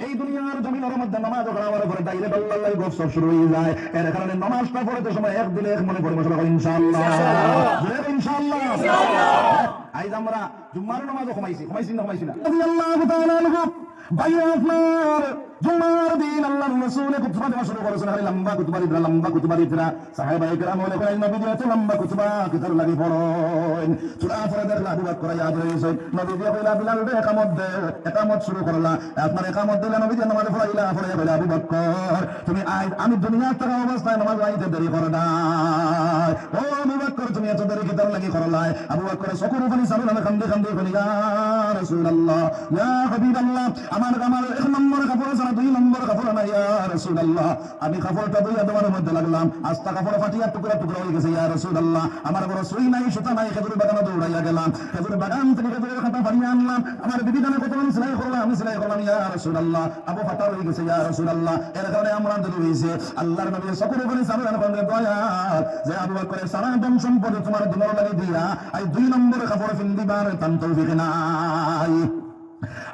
এই দুনিয়ার জমিনের মধ্যে নামাজ পড়ার পরে ডাইরেক্ট আল্লাহর গফর শুরু হয়ে যায়, এর কারণে নামাজটা পড়তে সময় এক দিলে এক মনে পড়ে বসে ইনশাআল্লাহ, ইনশাআল্লাহ। আইজ আমরা জুম্মার নামাজও কমাইছি না আল্লাহু তাআলা আনহু ভাই আপনার জুম্মার দিন আল্লাহর রাসূল খুতবা দেওয়া শুরু করেছেন, আরে লম্বা খুতবা দিতরা সাহাবায়ে কেরাম বলে কই নবী এত লম্বা খুতবা কিতার লাগি পড়েন, সূরা পড়ে দেখলা আবু বকর ইয়াদ রয়েছে, নবী দিয়ে কইলা বিলাল দে একামত শুরু করলা, আপনার একামত দিলে নবী দিয়ে নামাজ পড়াইলা, পড়ে কইলা আবু বকর তুমি আমি দুনিয়ার থাকা অবস্থায় নামাজ আইতে দেরি করো না, ও আবু বকর তুমি এত দেরি কিতার লাগি করলাই। আবু বকর চকুর পানি সামনে কান্দে কই ইয়া রাসূলুল্লাহ ইয়া হাবিবাল্লাহ, আমার এক নম্বর কাপড় ছাড়া 2 নম্বর কাপড় নাই ইয়া রাসূলুল্লাহ, আমি কাপড়টা দুইয়া দেওয়ার মধ্যে লাগলাম, আস্তা কাপড় ফাটিয়া টুকরা হয়ে গেছে ইয়া রাসূলুল্লাহ, আমার বড় সুই নাই সুতা নাই, খেজুর বাগানে দৌড়াইয়া গেলাম, খেজুর বাগান থেকে খেজুরের খাতা ফাড়িয়ে আনলাম, আমার বিবি জানে কত আমি সেলাই করলাম ইয়া রাসূলুল্লাহ, আবু ফাটা হয়ে গেছে ইয়া রাসূলুল্লাহ, এর কারণে আমরা দেরি হইছে। আল্লাহর নবী চকুর পানি সামনে কান্দে দয়াল যে আবু বকরের সারা ধন সম্পদ তোমার দিনের লাগি দিয়া আই 2 নম্বর কাপড় পিন্দিবার তান তৌফিক নাই।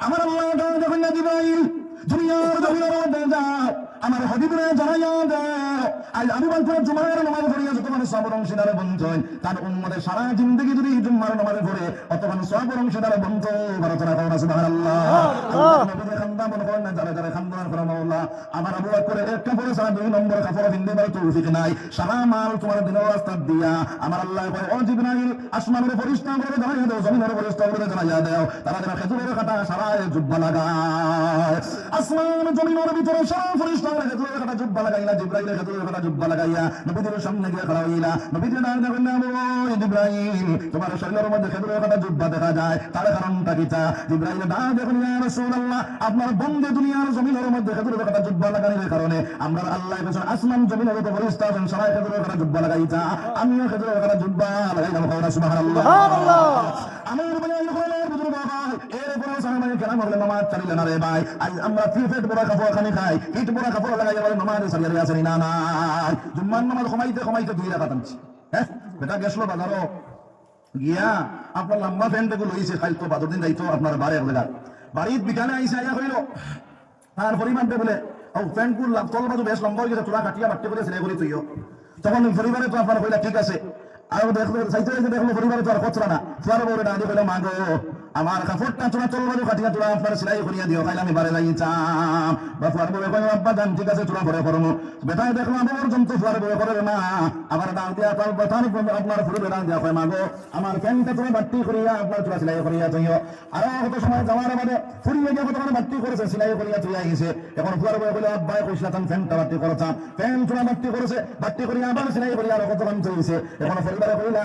আমার আল্লাহ যখন জিবরাইল দুনিয়ার জমিনের মধ্যে যাও আমার হাবিবরে জানাইয়া দাও আজ আমি বলতে জুমার নামাজ পড়িয়া যত মানুষ সবর অংশীদারে বন্ধ তার উম্মতের সারা জিন্দগি যদি জুমার নামাজ পড়ে অত মানুষ সবর অংশীদারে বন্ধ ভারতনা করোনা সুবহানাল্লাহ নবীর খান্দা মনে করেন না যারা যারা খান্দা করে মাওলা আমার আবু বকরের এক কাপড়ে সারা 2 নম্বর কাপড় দিন দেবার তৌফিক নাই সারা মাল তোমার দিনের রাস্তা দিয়া আমার আল্লাহ কয় ও জিবরাইল আসমানের ফেরেশতা করে জানাইয়া দাও জমিনের ফেরেশতা করে জানাইয়া দাও তারা যেন খেজুরের কাটা সারা জুব্বা লাগায় আসমান জমিনের ভিতরে সারা ফেরেশতা করে খেজুরের কাটা জুব্বা লাগাইলা জিবরাইল খেজুরের কাটা জুব্বা লাগাইয়া নবীদের সামনে গিয়ে খাড়া হইলা নবীদের ডাক দেবেন না ও জিবরাইল তোমার শরীরের মধ্যে খেজুরের কাটা জুব্বা দেখা যায় তার কারণটা কি তা জিবরাইল ডাক দেবেন ইয়া রাসূলুল্লাহ আপনার বন্ধে দুনিয়ার জমিনের মধ্যে খেজুরের কাটা জুব্বা লাগানোর কারণে আমরা আল্লাহ বলেন আসমান জমিনের মধ্যে ফেরেশতা আছেন সারা খেজুরের কাটা জুব্বা লাগাইতা আমিও খেজুরের কাটা জুব্বা লাগাইলাম কওনা সুবহানাল্লাহ আমার বলে বুজুর্গ ভাই এরপরে সামনে কেন বলে নামাজ চালিয়ে না রে ভাই আজ আমরা ফিফেট বড় কাপড় খানি খাই ইট বড় কাপড় লাগাইয়া বলে নামাজ চালিয়ে আছে না না জুম্মার নামাজ কমাইতে কমাইতে 2 রাকাত আনছি হ্যাঁ বেটা গেছলো বাজারও গিয়া আপনার লম্বা ফ্যানটা গুলো হইছে খাইতো বাদর দিন যাইতো আপনার বাড়ি এক জায়গা বাড়ির বিকানে আইসা আইয়া কইল তার পরিমাণটা বলে ও ফ্যান গুলো তল বাজু বেশ লম্বা হয়ে গেছে তোরা কাটিয়া মারতে করে ছেলে করে তুইও তখন পরিবারে তো আপনার কইলা ঠিক আছে আর দেখলো চাইতে দেখলো পরিবারে তো আর কচরা না তোর বড় ডালি কইলো মাগো আমার কাপড়টা তোরা চলবাজু কাটিয়া তোরা আপনার সেলাই করিয়া দিও খাইলে আমি বাড়ি যাইতাম বা তোর বড় কইলো আব্বা জান ঠিক আছে তোরা পরে করমু বেটাই দেখলো আমার জন্তু তোর বড় করে না আবার ডাল দিয়া তার বেটার আপনার ফুলে ডাল দিয়া কয় মাগো আমার ফ্যানটা তোরা বাট্টি করিয়া আপনার তোরা সেলাই করিয়া দিও আর কত সময় যাওয়ার বাদে ফুরিয়ে গিয়ে কত বাট্টি করেছে সেলাই করিয়া তুইয়া গেছে এখন তোর বড় কইলো আব্বা কইছিলাম ফ্যানটা বাট্টি করতাম ফ্যান তোরা বাট্টি করেছে বাট্টি করিয়া আবার সেলাই করিয়া আর কত কাম চলছে এখন পরিবারে কইলা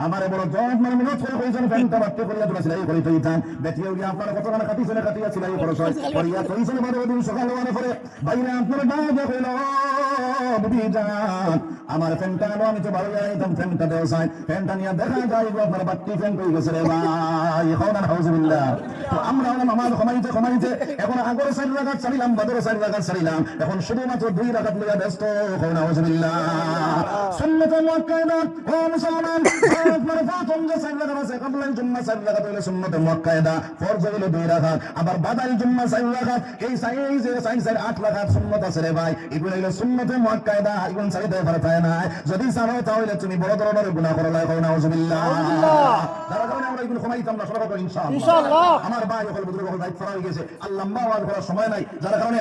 আমারে বড় জব মানে মিনট করে কইছেন ফ্যানটা বাট্টি করিয়া তোরা সেলাই করি তুইতাম বেটিও গিয়া আপনার কত কাম কাটিছেন কাটিয়া সেলাই করছ করিয়া তুইছেন বড় দিন সকাল হওয়ার পরে বাইরে আপনার ডাক কইলো বিবি জান আমার ফ্যানটা আনো আমি তো ভালো যাইতাম ফ্যানটা দেও সাই ফ্যানটা নিয়ে দেখা যায় আপনার বাট্টি ফ্যান কই গেছে রে ভাই এখন আউযুবিল্লাহ তো আমরা নামাজ কমাইতে এখন আগর 4 রাকাত চালিলাম বাদর 4 রাকাত চালিলাম এখন শুধুমাত্র 2 রাকাত লইয়া ব্যস্ত এখন আউযুবিল্লাহ সুন্নাত মুআক্কাদা ও মুসলমান আপনার প্রথম যে 4 রাকাত আছে কবলাল জুম্মা 4 রাকাত হইলো সুন্নাত মুআক্কাদা ফরজ হইলো 2 রাকাত আবার বাদাল জুম্মা 4 রাকাত এই যে 8 রাকাত সুন্নাত আছে রে ভাই এগুলো হইলো সুন্নাত মুআক্কাদা এগুলো চাইতে পারতায় না যদি চাও তাহলে তুমি বড় ধরনের গুনাহ করলা এখন আউযুবিল্লাহ যারা কারণে আমরা এগুলো কমাইতাম না সবাই ইনশাআল্লাহ আমার ভাই হল বুজুর্গ হল দায়িত্ব হয়ে গেছে আল্লাহ আওয়াজ করার সময় নাই যারা কারণে